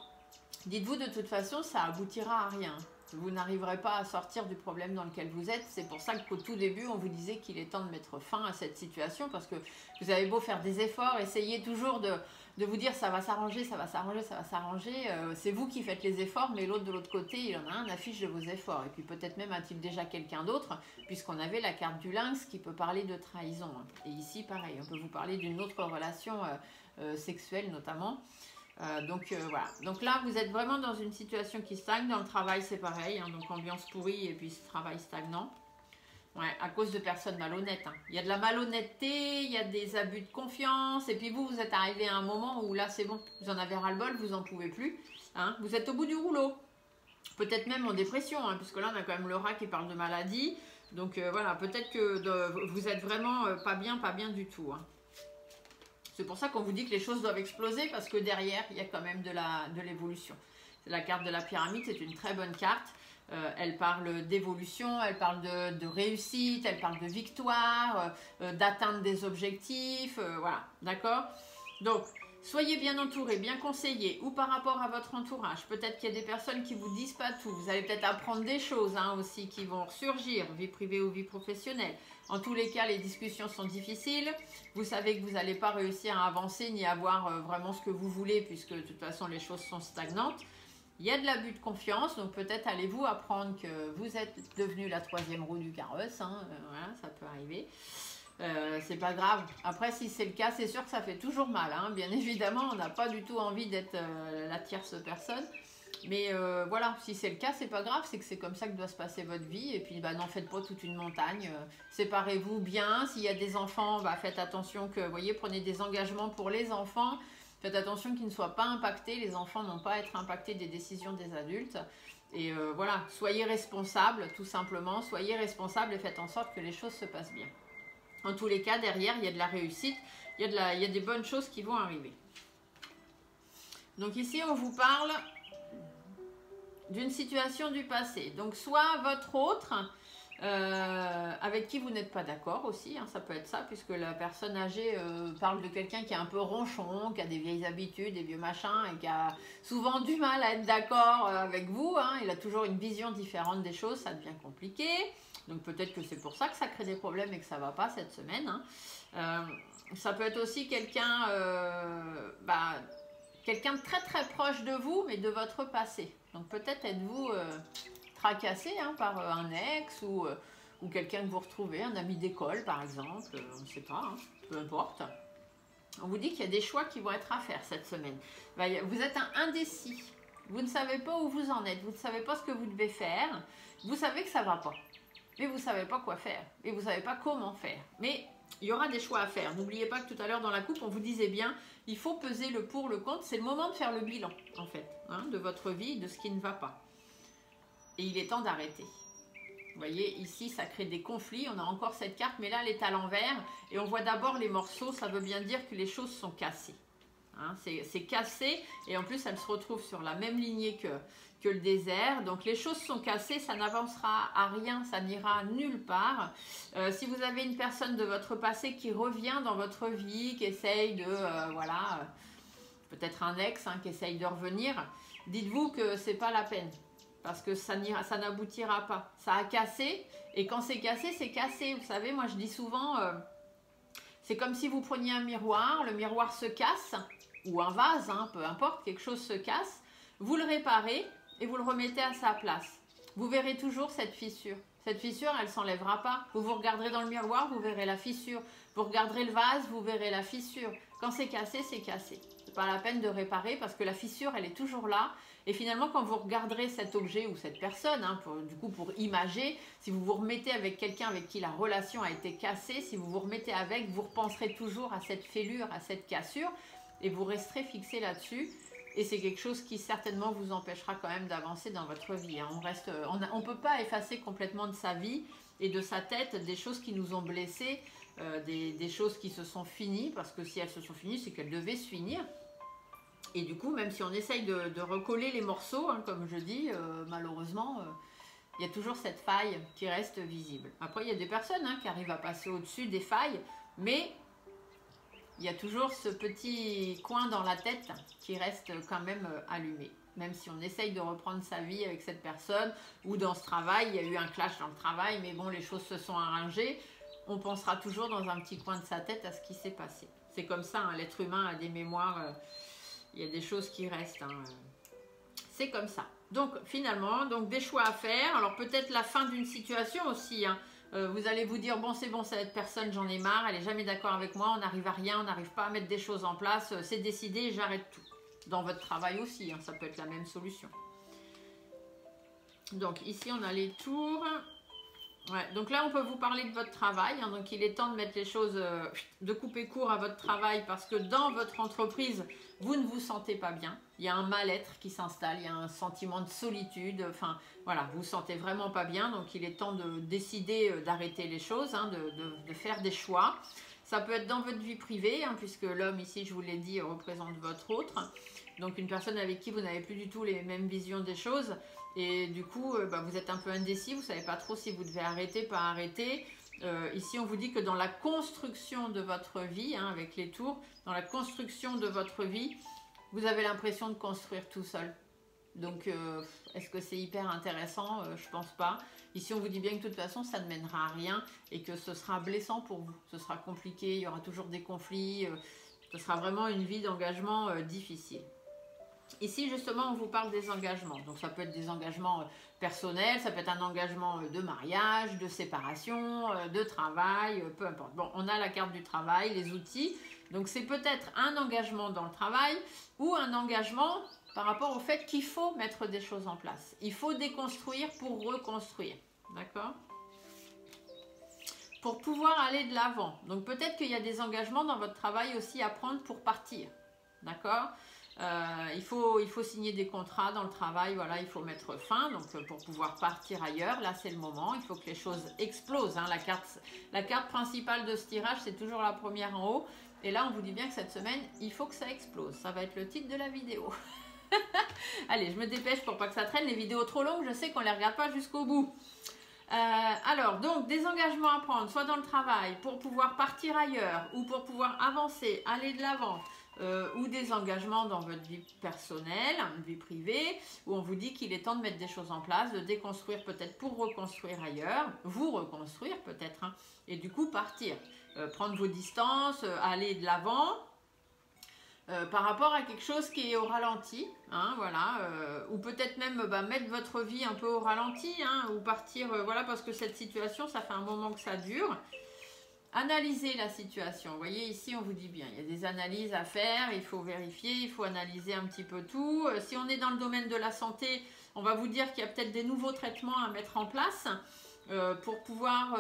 Dites-vous, de toute façon, ça aboutira à rien. Vous n'arriverez pas à sortir du problème dans lequel vous êtes. C'est pour ça qu'au tout début, on vous disait qu'il est temps de mettre fin à cette situation parce que vous avez beau faire des efforts, essayez toujours de vous dire ça va s'arranger, ça va s'arranger, ça va s'arranger. C'est vous qui faites les efforts, mais l'autre de l'autre côté, il en a un affiche de vos efforts. Et puis peut-être même a-t-il déjà quelqu'un d'autre, puisqu'on avait la carte du lynx qui peut parler de trahison. Et ici, pareil, on peut vous parler d'une autre relation sexuelle notamment. Voilà. Donc là, vous êtes vraiment dans une situation qui stagne. Dans le travail, c'est pareil. Hein, donc ambiance pourrie et puis travail stagnant. Ouais, à cause de personnes malhonnêtes. Hein. Il y a de la malhonnêteté, il y a des abus de confiance. Et puis vous êtes arrivé à un moment où là, c'est bon. Vous en avez ras-le-bol, vous n'en pouvez plus. Hein. Vous êtes au bout du rouleau. Peut-être même en dépression, hein, puisque là, on a quand même le rat qui parle de maladie. Donc voilà, peut-être que vous êtes vraiment pas bien du tout. Hein. C'est pour ça qu'on vous dit que les choses doivent exploser parce que derrière, il y a quand même de l'évolution. La carte de la pyramide, c'est une très bonne carte. Elle parle d'évolution, elle parle de réussite, elle parle de victoire, d'atteindre des objectifs. Voilà, d'accord? Donc, soyez bien entourés, bien conseillés, ou par rapport à votre entourage. Peut-être qu'il y a des personnes qui ne vous disent pas tout. Vous allez peut-être apprendre des choses hein, aussi qui vont ressurgir, vie privée ou vie professionnelle. En tous les cas, les discussions sont difficiles. Vous savez que vous n'allez pas réussir à avancer ni à avoir vraiment ce que vous voulez puisque de toute façon, les choses sont stagnantes. Il y a de l'abus de confiance, donc peut-être allez-vous apprendre que vous êtes devenu la 3e roue du carrosse. Hein, voilà, ça peut arriver. C'est pas grave. Après, si c'est le cas, c'est sûr que ça fait toujours mal. Hein. Bien évidemment, on n'a pas du tout envie d'être la tierce personne. Mais voilà, si c'est le cas, c'est pas grave, c'est que c'est comme ça que doit se passer votre vie. Et puis, bah, n'en faites pas toute une montagne. Séparez-vous bien. S'il y a des enfants, bah, faites attention que, vous voyez, prenez des engagements pour les enfants. Faites attention qu'ils ne soient pas impactés. Les enfants n'ont pas à être impactés des décisions des adultes. Et voilà, soyez responsables, tout simplement. Soyez responsables et faites en sorte que les choses se passent bien. En tous les cas, derrière, il y a de la réussite. Il y a des bonnes choses qui vont arriver. Donc ici, on vous parle d'une situation du passé. Donc soit votre autre, avec qui vous n'êtes pas d'accord aussi, hein, ça peut être ça, puisque la personne âgée parle de quelqu'un qui est un peu ronchon, qui a des vieilles habitudes, des vieux machins, et qui a souvent du mal à être d'accord avec vous. Hein, il a toujours une vision différente des choses, ça devient compliqué. Donc peut-être que c'est pour ça que ça crée des problèmes et que ça ne va pas cette semaine. Hein. Ça peut être aussi quelqu'un quelqu'un de très très proche de vous, mais de votre passé. Donc peut-être êtes-vous tracassé hein, par un ex ou quelqu'un que vous retrouvez, un ami d'école par exemple, on ne sait pas, hein, peu importe. On vous dit qu'il y a des choix qui vont être à faire cette semaine. Vous êtes indécis. Vous ne savez pas où vous en êtes. Vous ne savez pas ce que vous devez faire. Vous savez que ça ne va pas. Mais vous ne savez pas quoi faire. Et vous ne savez pas comment faire. Mais il y aura des choix à faire. N'oubliez pas que tout à l'heure dans la coupe, on vous disait bien, il faut peser le pour, le contre. C'est le moment de faire le bilan, en fait, hein, de votre vie, de ce qui ne va pas. Et il est temps d'arrêter. Vous voyez, ici, ça crée des conflits. On a encore cette carte, mais là, elle est à l'envers. Et on voit d'abord les morceaux. Ça veut bien dire que les choses sont cassées. Hein, c'est cassé. Et en plus, elle se retrouve sur la même lignée que le désert. Donc, les choses sont cassées. Ça n'avancera à rien. Ça n'ira nulle part. Si vous avez une personne de votre passé qui revient dans votre vie, qui essaye de... voilà, peut-être un ex hein, qui essaye de revenir, dites-vous que c'est pas la peine. Parce que ça n'aboutira pas. Ça a cassé, et quand c'est cassé, c'est cassé. Vous savez, moi je dis souvent, c'est comme si vous preniez un miroir, le miroir se casse, ou un vase, hein, peu importe, quelque chose se casse, vous le réparez et vous le remettez à sa place. Vous verrez toujours cette fissure. Cette fissure, elle ne s'enlèvera pas. Vous vous regarderez dans le miroir, vous verrez la fissure. Vous regarderez le vase, vous verrez la fissure. Quand c'est cassé, c'est cassé. Ce n'est pas la peine de réparer parce que la fissure, elle est toujours là. Et finalement, quand vous regarderez cet objet ou cette personne, hein, pour imager, si vous vous remettez avec quelqu'un avec qui la relation a été cassée, si vous vous remettez avec, vous repenserez toujours à cette fêlure, à cette cassure, et vous resterez fixé là-dessus. Et c'est quelque chose qui certainement vous empêchera quand même d'avancer dans votre vie. Hein. On ne peut pas effacer complètement de sa vie et de sa tête des choses qui nous ont blessés, des choses qui se sont finies, parce que si elles se sont finies, c'est qu'elles devaient se finir. Et du coup, même si on essaye de recoller les morceaux, hein, comme je dis, malheureusement, il y a toujours cette faille qui reste visible. Après, il y a des personnes hein, qui arrivent à passer au-dessus des failles, mais il y a toujours ce petit coin dans la tête qui reste quand même allumé. Même si on essaye de reprendre sa vie avec cette personne, ou dans ce travail, il y a eu un clash dans le travail, mais bon, les choses se sont arrangées, on pensera toujours dans un petit coin de sa tête à ce qui s'est passé. C'est comme ça, hein, l'être humain a des mémoires... il y a des choses qui restent. Hein. C'est comme ça. Donc, finalement, des choix à faire. Alors, peut-être la fin d'une situation aussi. Hein. Vous allez vous dire, bon, c'est bon, cette personne, j'en ai marre. Elle n'est jamais d'accord avec moi. On n'arrive à rien. On n'arrive pas à mettre des choses en place. C'est décidé, j'arrête tout. Dans votre travail aussi, hein, ça peut être la même solution. Donc, ici, on a les tours. Ouais, donc là, on peut vous parler de votre travail. Hein, donc, il est temps de mettre les choses, de couper court à votre travail parce que dans votre entreprise, vous ne vous sentez pas bien. Il y a un mal-être qui s'installe, il y a un sentiment de solitude. Enfin, voilà, vous ne vous sentez vraiment pas bien. Donc, il est temps de décider d'arrêter les choses, hein, de faire des choix. Ça peut être dans votre vie privée, hein, puisque l'homme ici, je vous l'ai dit, représente votre autre. Donc, une personne avec qui vous n'avez plus du tout les mêmes visions des choses. Et du coup, vous êtes un peu indécis, vous ne savez pas trop si vous devez arrêter, pas arrêter. Ici, on vous dit que dans la construction de votre vie, hein, avec les tours, dans la construction de votre vie, vous avez l'impression de construire tout seul. Donc, est-ce que c'est hyper intéressant? Je pense pas. Ici, on vous dit bien que de toute façon, ça ne mènera à rien et que ce sera blessant pour vous. Ce sera compliqué, il y aura toujours des conflits. Ce sera vraiment une vie d'engagement difficile. Ici, justement, on vous parle des engagements. Donc, ça peut être des engagements personnels, ça peut être un engagement de mariage, de séparation, de travail, peu importe. Bon, on a la carte du travail, les outils. Donc, c'est peut-être un engagement dans le travail ou un engagement par rapport au fait qu'il faut mettre des choses en place. Il faut déconstruire pour reconstruire. D'accord ? Pour pouvoir aller de l'avant. Donc, peut-être qu'il y a des engagements dans votre travail aussi à prendre pour partir. D'accord ? Il faut signer des contrats dans le travail, voilà, il faut mettre fin, donc pour pouvoir partir ailleurs, là c'est le moment, il faut que les choses explosent. Hein. La carte principale de ce tirage, c'est toujours la première en haut, et là on vous dit bien que cette semaine, il faut que ça explose, ça va être le titre de la vidéo. Allez, je me dépêche pour pas que ça traîne, les vidéos trop longues, je sais qu'on les regarde pas jusqu'au bout. Alors, donc, des engagements à prendre, soit dans le travail, pour pouvoir partir ailleurs, ou pour pouvoir avancer, aller de l'avant, ou des engagements dans votre vie personnelle, vie privée, où on vous dit qu'il est temps de mettre des choses en place, de déconstruire peut-être pour reconstruire ailleurs, vous reconstruire peut-être, hein, et du coup partir, prendre vos distances, aller de l'avant, par rapport à quelque chose qui est au ralenti, hein, voilà, ou peut-être même mettre votre vie un peu au ralenti, hein, ou partir, voilà, parce que cette situation, ça fait un moment que ça dure. analyser la situation. Vous voyez, ici, on vous dit bien, il y a des analyses à faire, il faut vérifier, il faut analyser un petit peu tout. Si on est dans le domaine de la santé, on va vous dire qu'il y a peut-être des nouveaux traitements à mettre en place pour pouvoir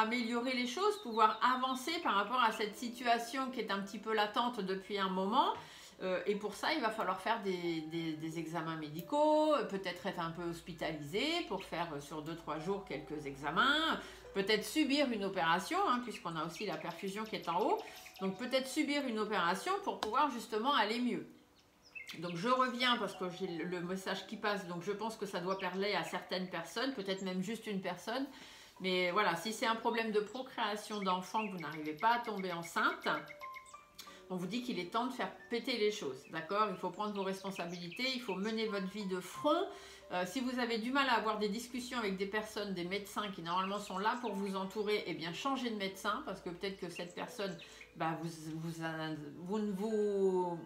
améliorer les choses, pouvoir avancer par rapport à cette situation qui est un petit peu latente depuis un moment. Et pour ça, il va falloir faire des examens médicaux, peut-être être un peu hospitalisé pour faire sur 2-3 jours quelques examens, peut-être subir une opération, hein, puisqu'on a aussi la perfusion qui est en haut. Donc peut-être subir une opération pour pouvoir justement aller mieux. Donc je reviens parce que j'ai le message qui passe, donc je pense que ça doit parler à certaines personnes, peut-être même juste une personne. Mais voilà, si c'est un problème de procréation d'enfants, que vous n'arrivez pas à tomber enceinte, on vous dit qu'il est temps de faire péter les choses, d'accord? Il faut prendre vos responsabilités, il faut mener votre vie de front. Si vous avez du mal à avoir des discussions avec des personnes, des médecins qui normalement sont là pour vous entourer, eh bien changez de médecin parce que peut-être que cette personne, vous ne vous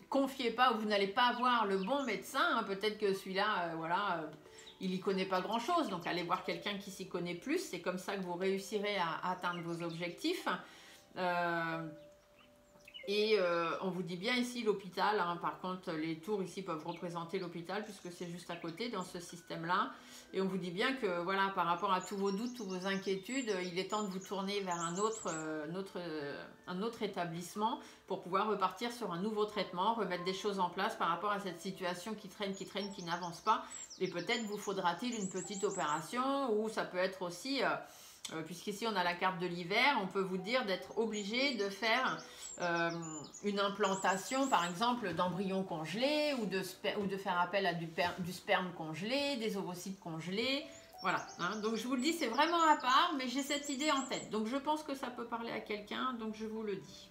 confiez pas ou vous n'allez pas avoir le bon médecin. Hein. Peut-être que celui-là, il n'y connaît pas grand-chose. Donc allez voir quelqu'un qui s'y connaît plus. C'est comme ça que vous réussirez à atteindre vos objectifs. On vous dit bien ici l'hôpital, hein. Par contre les tours ici peuvent représenter l'hôpital puisque c'est juste à côté dans ce système-là. Et on vous dit bien que voilà, par rapport à tous vos doutes, toutes vos inquiétudes, il est temps de vous tourner vers un autre établissement pour pouvoir repartir sur un nouveau traitement, remettre des choses en place par rapport à cette situation qui traîne, qui n'avance pas. Et peut-être vous faudra-t-il une petite opération ou ça peut être aussi... puisqu'ici on a la carte de l'hiver, on peut vous dire d'être obligé de faire une implantation par exemple d'embryons congelés ou de faire appel à du sperme congelé, des ovocytes congelés, voilà. Hein. Donc je vous le dis, c'est vraiment à part, mais j'ai cette idée en tête. Donc je pense que ça peut parler à quelqu'un, donc je vous le dis.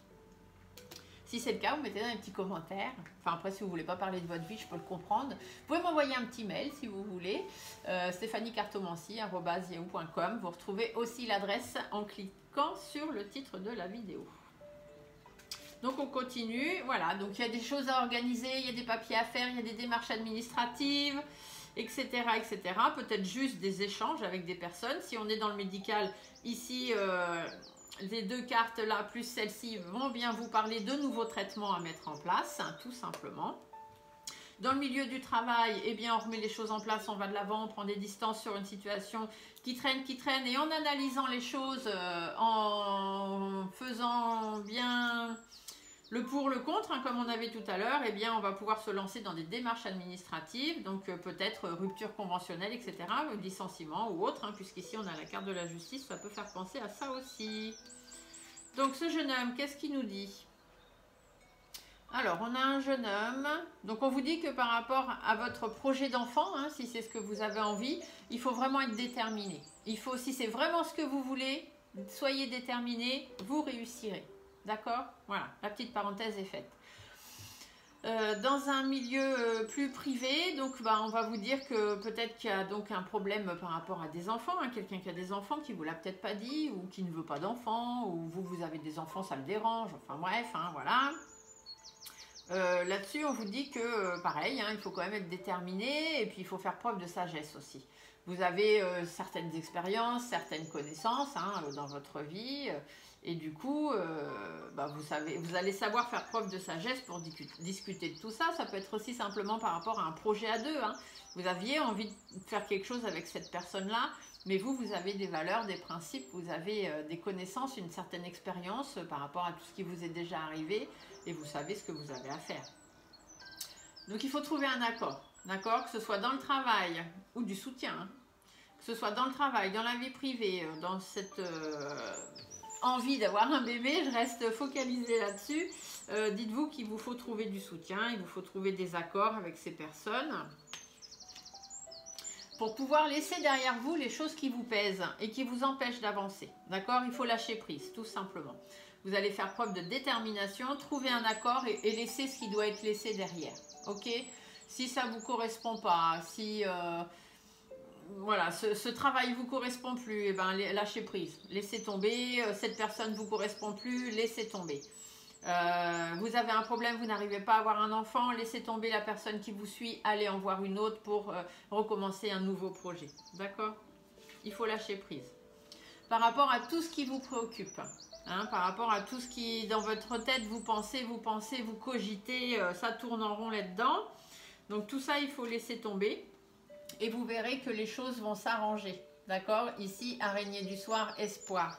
Si c'est le cas, vous mettez dans les petits commentaires. Enfin, après, si vous ne voulez pas parler de votre vie, je peux le comprendre. Vous pouvez m'envoyer un petit mail si vous voulez. stéphaniecartomancy@yahoo.com. Vous retrouvez aussi l'adresse en cliquant sur le titre de la vidéo. Donc, on continue. Voilà, donc il y a des choses à organiser, il y a des papiers à faire, il y a des démarches administratives, etc. etc. Peut-être juste des échanges avec des personnes. Si on est dans le médical, ici... les deux cartes là plus celle-ci vont bien vous parler de nouveaux traitements à mettre en place, hein, tout simplement. Dans le milieu du travail, eh bien, on remet les choses en place, on va de l'avant, on prend des distances sur une situation qui traîne, et en analysant les choses, en faisant bien le pour, le contre, hein, comme on avait tout à l'heure, eh bien, on va pouvoir se lancer dans des démarches administratives, donc peut-être rupture conventionnelle, etc., licenciement ou autre, hein, puisqu'ici on a la carte de la justice, ça peut faire penser à ça aussi. Donc ce jeune homme, qu'est-ce qu'il nous dit? Alors, on a un jeune homme, donc on vous dit que par rapport à votre projet d'enfant, hein, si c'est ce que vous avez envie, il faut vraiment être déterminé. Il faut, si c'est vraiment ce que vous voulez, soyez déterminé, vous réussirez. D'accord? Voilà, la petite parenthèse est faite. Dans un milieu plus privé, donc on va vous dire que peut-être qu'il y a donc un problème par rapport à des enfants, hein, quelqu'un qui a des enfants qui vous l'a peut-être pas dit, ou qui ne veut pas d'enfants, ou vous avez des enfants, ça le dérange, enfin bref, hein, voilà. Là-dessus, on vous dit que pareil, hein, il faut quand même être déterminé, et puis il faut faire preuve de sagesse aussi. Vous avez certaines expériences, certaines connaissances hein, dans votre vie, et du coup, vous allez savoir faire preuve de sagesse pour discuter de tout ça. Ça peut être aussi simplement par rapport à un projet à deux. Hein. Vous aviez envie de faire quelque chose avec cette personne-là, mais vous avez des valeurs, des principes, vous avez des connaissances, une certaine expérience par rapport à tout ce qui vous est déjà arrivé, et vous savez ce que vous avez à faire. Donc il faut trouver un accord, d'accord, que ce soit dans le travail ou du soutien, hein. Que ce soit dans le travail, dans la vie privée, dans cette envie d'avoir un bébé, je reste focalisée là-dessus. Dites-vous qu'il vous faut trouver du soutien, il vous faut trouver des accords avec ces personnes pour pouvoir laisser derrière vous les choses qui vous pèsent et qui vous empêchent d'avancer, d'accord. Il faut lâcher prise, tout simplement. Vous allez faire preuve de détermination, trouver un accord et laisser ce qui doit être laissé derrière, ok. Si ça ne vous correspond pas, si voilà, ce travail ne vous correspond plus, eh ben, lâchez prise, laissez tomber, cette personne ne vous correspond plus, laissez tomber. Vous avez un problème, vous n'arrivez pas à avoir un enfant, laissez tomber la personne qui vous suit, allez en voir une autre pour recommencer un nouveau projet, d'accord. Il faut lâcher prise. par rapport à tout ce qui vous préoccupe. Hein, par rapport à tout ce qui, dans votre tête, vous pensez, vous cogitez, ça tourne en rond là-dedans. Donc tout ça, il faut laisser tomber. Et vous verrez que les choses vont s'arranger. D'accord? Ici, araignée du soir, espoir.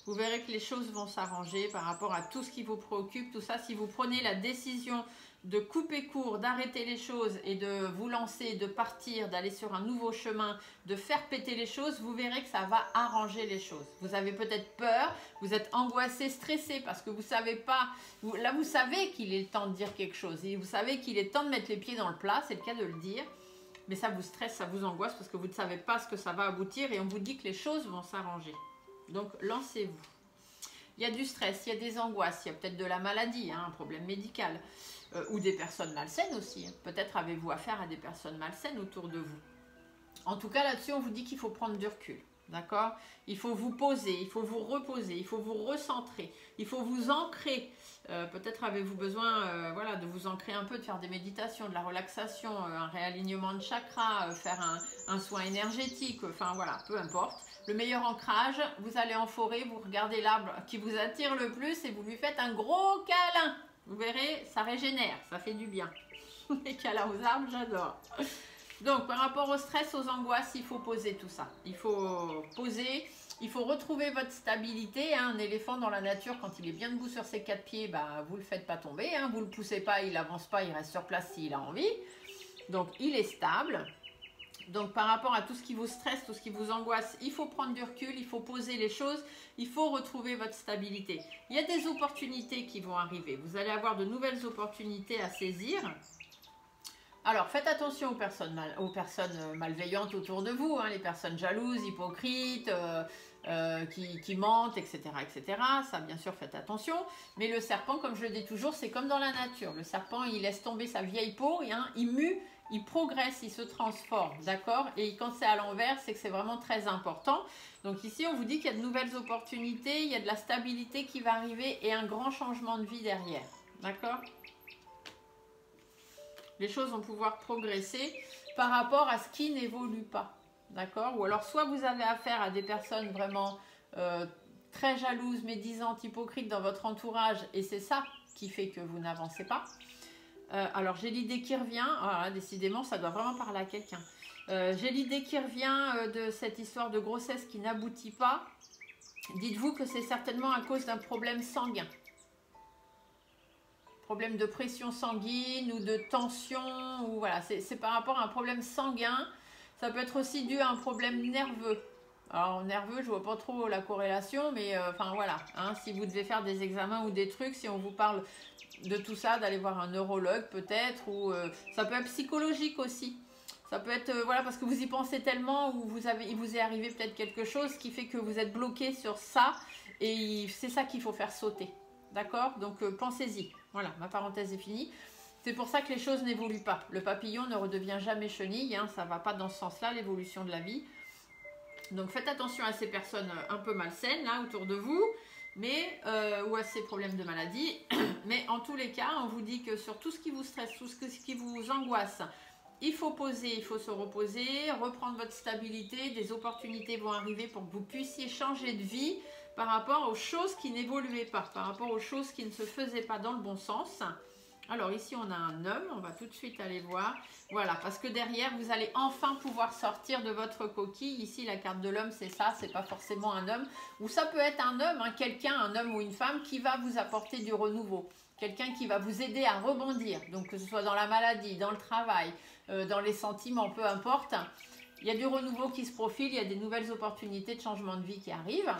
Vous verrez que les choses vont s'arranger par rapport à tout ce qui vous préoccupe. Tout ça, si vous prenez la décision de couper court, d'arrêter les choses et de vous lancer, de partir, d'aller sur un nouveau chemin, de faire péter les choses, vous verrez que ça va arranger les choses. Vous avez peut-être peur, vous êtes angoissé, stressé parce que vous ne savez pas. Là, vous savez qu'il est le temps de dire quelque chose et vous savez qu'il est temps de mettre les pieds dans le plat, c'est le cas de le dire. Mais ça vous stresse, ça vous angoisse parce que vous ne savez pas ce que ça va aboutir et on vous dit que les choses vont s'arranger. Donc, lancez-vous. Il y a du stress, il y a des angoisses, il y a peut-être de la maladie, hein, un problème médical. Ou des personnes malsaines aussi. Peut-être avez-vous affaire à des personnes malsaines autour de vous. En tout cas, là-dessus, on vous dit qu'il faut prendre du recul. D'accord? Il faut vous poser, il faut vous reposer, il faut vous recentrer, il faut vous ancrer. Peut-être avez-vous besoin voilà, de vous ancrer un peu, de faire des méditations, de la relaxation, un réalignement de chakras, faire un soin énergétique, enfin voilà, peu importe. Le meilleur ancrage, vous allez en forêt, vous regardez l'arbre qui vous attire le plus et vous lui faites un gros câlin. Vous verrez, ça régénère, ça fait du bien. Les câlins aux arbres, j'adore. Donc, par rapport au stress, aux angoisses, il faut poser tout ça. Il faut poser, il faut retrouver votre stabilité. Hein. Un éléphant dans la nature, quand il est bien debout sur ses quatre pieds, bah, vous ne le faites pas tomber. Hein. Vous ne le poussez pas, il n'avance pas, il reste sur place s'il a envie. Donc, il est stable. Donc, par rapport à tout ce qui vous stresse, tout ce qui vous angoisse, il faut prendre du recul, il faut poser les choses, il faut retrouver votre stabilité. Il y a des opportunités qui vont arriver. Vous allez avoir de nouvelles opportunités à saisir. Alors, faites attention aux personnes malveillantes autour de vous, hein, les personnes jalouses, hypocrites, qui mentent, etc., etc. Ça, bien sûr, faites attention. Mais le serpent, comme je le dis toujours, c'est comme dans la nature. Le serpent, il laisse tomber sa vieille peau, et, hein, il mue, il progresse, il se transforme, d'accord? Et quand c'est à l'envers, c'est que c'est vraiment très important. Donc ici, on vous dit qu'il y a de nouvelles opportunités, il y a de la stabilité qui va arriver et un grand changement de vie derrière, d'accord? Les choses vont pouvoir progresser par rapport à ce qui n'évolue pas, d'accord? Ou alors, soit vous avez affaire à des personnes vraiment très jalouses, médisantes, hypocrites dans votre entourage et c'est ça qui fait que vous n'avancez pas. Alors, j'ai l'idée qui revient, voilà, décidément, ça doit vraiment parler à quelqu'un. J'ai l'idée qui revient de cette histoire de grossesse qui n'aboutit pas. Dites-vous que c'est certainement à cause d'un problème sanguin. Problème de pression sanguine ou de tension, ou voilà, c'est par rapport à un problème sanguin. Ça peut être aussi dû à un problème nerveux. Alors, nerveux, je vois pas trop la corrélation, mais enfin voilà, hein, si vous devez faire des examens ou des trucs, si on vous parle de tout ça, d'aller voir un neurologue peut-être, ou ça peut être psychologique aussi. Ça peut être, voilà, parce que vous y pensez tellement, ou il vous est arrivé peut-être quelque chose qui fait que vous êtes bloqué sur ça, et c'est ça qu'il faut faire sauter. D'accord? Donc, pensez-y. Voilà, ma parenthèse est finie. C'est pour ça que les choses n'évoluent pas. Le papillon ne redevient jamais chenille, hein, ça ne va pas dans ce sens-là, l'évolution de la vie. Donc, faites attention à ces personnes un peu malsaines, là, autour de vous, mais, ou à ces problèmes de maladie. Mais en tous les cas, on vous dit que sur tout ce qui vous stresse, tout ce qui vous angoisse, il faut poser, il faut se reposer, reprendre votre stabilité, des opportunités vont arriver pour que vous puissiez changer de vie par rapport aux choses qui n'évoluaient pas, par rapport aux choses qui ne se faisaient pas dans le bon sens. Alors ici, on a un homme, on va tout de suite aller voir. Voilà, parce que derrière, vous allez enfin pouvoir sortir de votre coquille. Ici, la carte de l'homme, c'est ça, c'est pas forcément un homme. Ou ça peut être un homme, hein, quelqu'un, un homme ou une femme qui va vous apporter du renouveau. Quelqu'un qui va vous aider à rebondir. Donc que ce soit dans la maladie, dans le travail, dans les sentiments, peu importe. Il y a du renouveau qui se profile, il y a des nouvelles opportunités de changement de vie qui arrivent.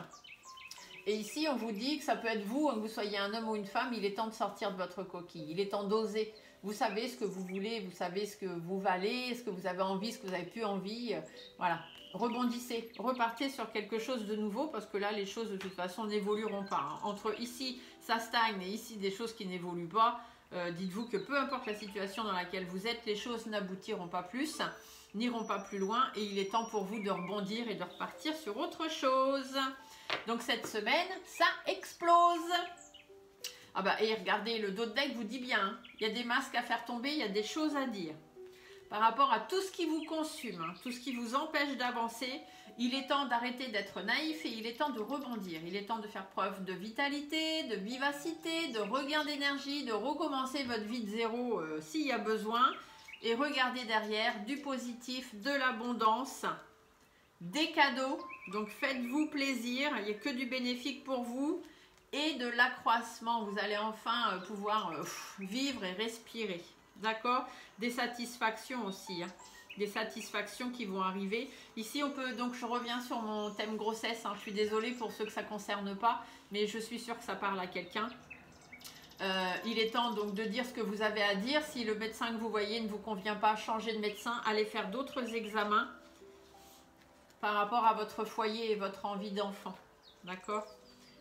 Et ici, on vous dit que ça peut être vous, que vous soyez un homme ou une femme, il est temps de sortir de votre coquille. Il est temps d'oser. Vous savez ce que vous voulez, vous savez ce que vous valez, ce que vous avez envie, ce que vous n'avez plus envie. Voilà. Rebondissez, repartez sur quelque chose de nouveau parce que là, les choses de toute façon n'évolueront pas. Hein. Entre ici, ça stagne et ici, des choses qui n'évoluent pas, dites-vous que peu importe la situation dans laquelle vous êtes, les choses n'aboutiront pas plus, n'iront pas plus loin et il est temps pour vous de rebondir et de repartir sur autre chose. Donc cette semaine, ça explose. Ah bah, et regardez, le dos de deck vous dit bien, hein, il y a des masques à faire tomber, il y a des choses à dire. par rapport à tout ce qui vous consume, hein, tout ce qui vous empêche d'avancer. Il est temps d'arrêter d'être naïf et il est temps de rebondir. Il est temps de faire preuve de vitalité, de vivacité, de regain d'énergie, de recommencer votre vie de zéro s'il y a besoin. Et regardez derrière du positif, de l'abondance, des cadeaux. Donc faites-vous plaisir, il n'y a que du bénéfique pour vous. Et de l'accroissement, vous allez enfin pouvoir vivre et respirer. D'accord? Des satisfactions aussi, hein. Des satisfactions qui vont arriver. Ici, on peut, donc je reviens sur mon thème grossesse, hein. Je suis désolée pour ceux que ça ne concerne pas, mais je suis sûre que ça parle à quelqu'un. Il est temps donc de dire ce que vous avez à dire. Si le médecin que vous voyez ne vous convient pas, changez de médecin, allez faire d'autres examens par rapport à votre foyer et votre envie d'enfant. D'accord?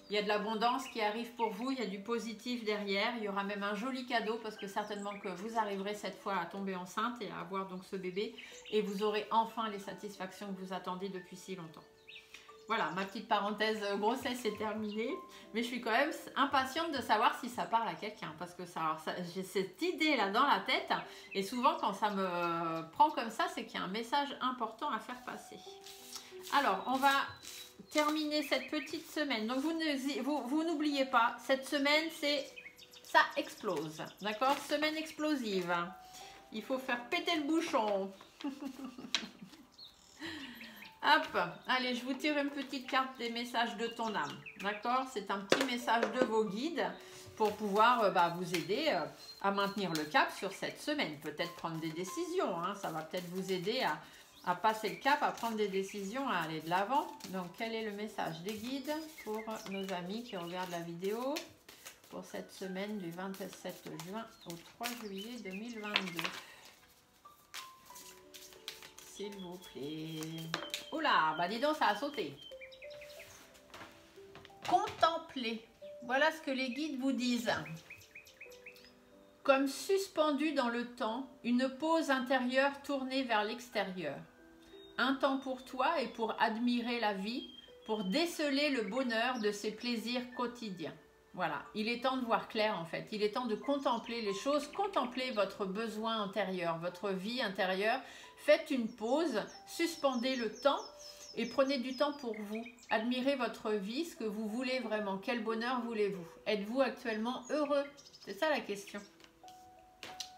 Il y a de l'abondance qui arrive pour vous, il y a du positif derrière, il y aura même un joli cadeau parce que certainement que vous arriverez cette fois à tomber enceinte et à avoir donc ce bébé et vous aurez enfin les satisfactions que vous attendez depuis si longtemps. Voilà, ma petite parenthèse grossesse est terminée, mais je suis quand même impatiente de savoir si ça parle à quelqu'un parce que j'ai cette idée là dans la tête et souvent quand ça me prend comme ça, c'est qu'il y a un message important à faire passer. Alors, on va terminer cette petite semaine. Donc, vous n'oubliez pas, cette semaine, ça explose. D'accord? Semaine explosive. Il faut faire péter le bouchon. Hop, allez, je vous tire une petite carte des messages de ton âme. D'accord? C'est un petit message de vos guides pour pouvoir vous aider à maintenir le cap sur cette semaine. Peut-être prendre des décisions. Hein, ça va peut-être vous aider à passer le cap, à prendre des décisions, à aller de l'avant. Donc, quel est le message des guides pour nos amis qui regardent la vidéo pour cette semaine du 27 juin au 3 juillet 2022? S'il vous plaît. Oula, bah dis donc, ça a sauté. Contemplez. Voilà ce que les guides vous disent. Comme suspendu dans le temps, une pause intérieure tournée vers l'extérieur. Un temps pour toi et pour admirer la vie, pour déceler le bonheur de ses plaisirs quotidiens. Voilà, il est temps de voir clair en fait. Il est temps de contempler les choses, contempler votre besoin intérieur, votre vie intérieure. Faites une pause, suspendez le temps et prenez du temps pour vous. Admirez votre vie, ce que vous voulez vraiment. Quel bonheur voulez-vous? Êtes-vous actuellement heureux? C'est ça la question.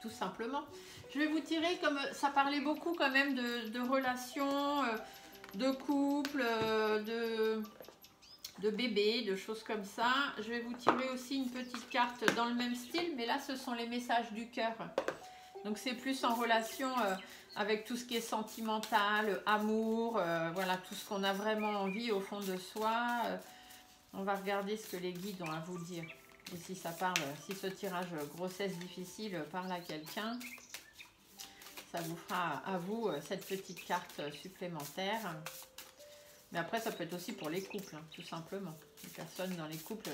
Tout simplement. Je vais vous tirer, comme ça parlait beaucoup quand même de relations, de couple, de bébés, de choses comme ça. Je vais vous tirer aussi une petite carte dans le même style, mais là ce sont les messages du cœur. Donc c'est plus en relation avec tout ce qui est sentimental, amour, voilà, tout ce qu'on a vraiment envie au fond de soi. On va regarder ce que les guides ont à vous dire. Et si ça parle, si ce tirage grossesse difficile parle à quelqu'un, ça vous fera à vous cette petite carte supplémentaire. Mais après, ça peut être aussi pour les couples, hein, tout simplement. Les personnes dans les couples,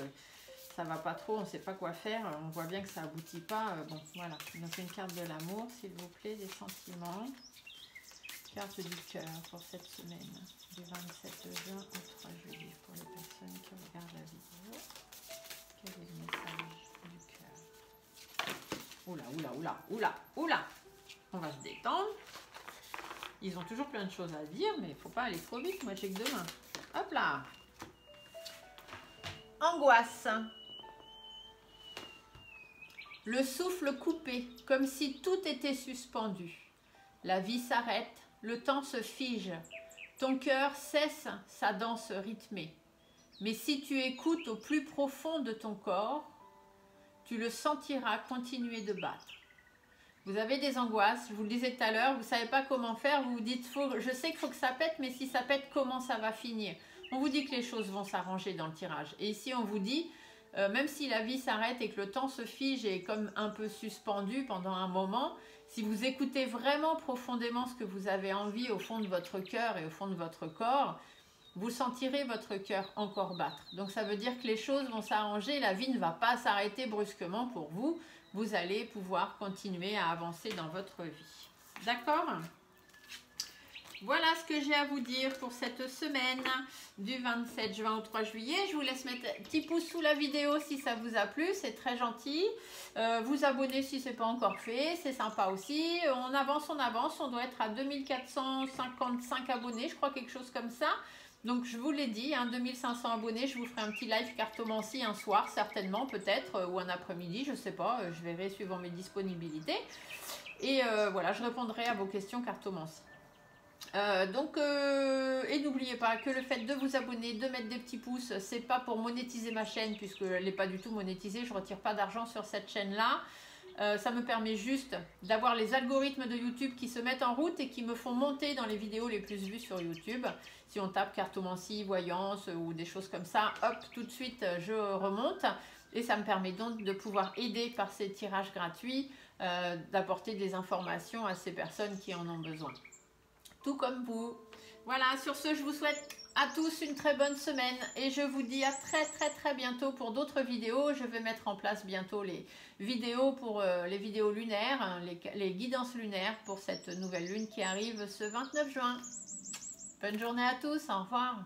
ça va pas trop, on ne sait pas quoi faire, on voit bien que ça aboutit pas. Bon, voilà. Donc une carte de l'amour, s'il vous plaît, des sentiments. Carte du cœur pour cette semaine, du 27 juin au 3 juillet, pour les personnes qui regardent la vidéo. Quel est le message du cœur? Oula, oula, oula, oula, oula. On va se détendre. Ils ont toujours plein de choses à dire, mais il ne faut pas aller trop vite. Moi, j'ai que demain. Hop là. Angoisse. Le souffle coupé, comme si tout était suspendu. La vie s'arrête, le temps se fige. Ton cœur cesse sa danse rythmée. Mais si tu écoutes au plus profond de ton corps, tu le sentiras continuer de battre. Vous avez des angoisses, je vous le disais tout à l'heure, vous ne savez pas comment faire, vous vous dites, je sais qu'il faut que ça pète, mais si ça pète, comment ça va finir? On vous dit que les choses vont s'arranger dans le tirage. Et ici, on vous dit, même si la vie s'arrête et que le temps se fige et est comme un peu suspendu pendant un moment, si vous écoutez vraiment profondément ce que vous avez envie au fond de votre cœur et au fond de votre corps, vous sentirez votre cœur encore battre. Donc ça veut dire que les choses vont s'arranger, la vie ne va pas s'arrêter brusquement pour vous. Vous allez pouvoir continuer à avancer dans votre vie. D'accord? Voilà ce que j'ai à vous dire pour cette semaine du 27 juin au 3 juillet. Je vous laisse mettre un petit pouce sous la vidéo si ça vous a plu, c'est très gentil. Vous abonner si ce n'est pas encore fait, c'est sympa aussi. On avance, on doit être à 2455 abonnés, je crois, quelque chose comme ça. Donc je vous l'ai dit, hein, 2500 abonnés, je vous ferai un petit live cartomancie un soir, certainement, peut-être, ou un après-midi, je ne sais pas, je verrai suivant mes disponibilités. Et voilà, je répondrai à vos questions cartomancie. Et n'oubliez pas que le fait de vous abonner, de mettre des petits pouces, c'est pas pour monétiser ma chaîne puisqu'elle n'est pas du tout monétisée, je retire pas d'argent sur cette chaîne là. Ça me permet juste d'avoir les algorithmes de YouTube qui se mettent en route et qui me font monter dans les vidéos les plus vues sur YouTube. Si on tape cartomancie, voyance ou des choses comme ça, hop, tout de suite je remonte. Et ça me permet donc de pouvoir aider par ces tirages gratuits, d'apporter des informations à ces personnes qui en ont besoin. Tout comme vous. Voilà, sur ce, je vous souhaite à tous une très bonne semaine et je vous dis à très bientôt pour d'autres vidéos. Je vais mettre en place bientôt les vidéos pour les vidéos lunaires, hein, les guidances lunaires pour cette nouvelle lune qui arrive ce 29 juin. Bonne journée à tous, au revoir.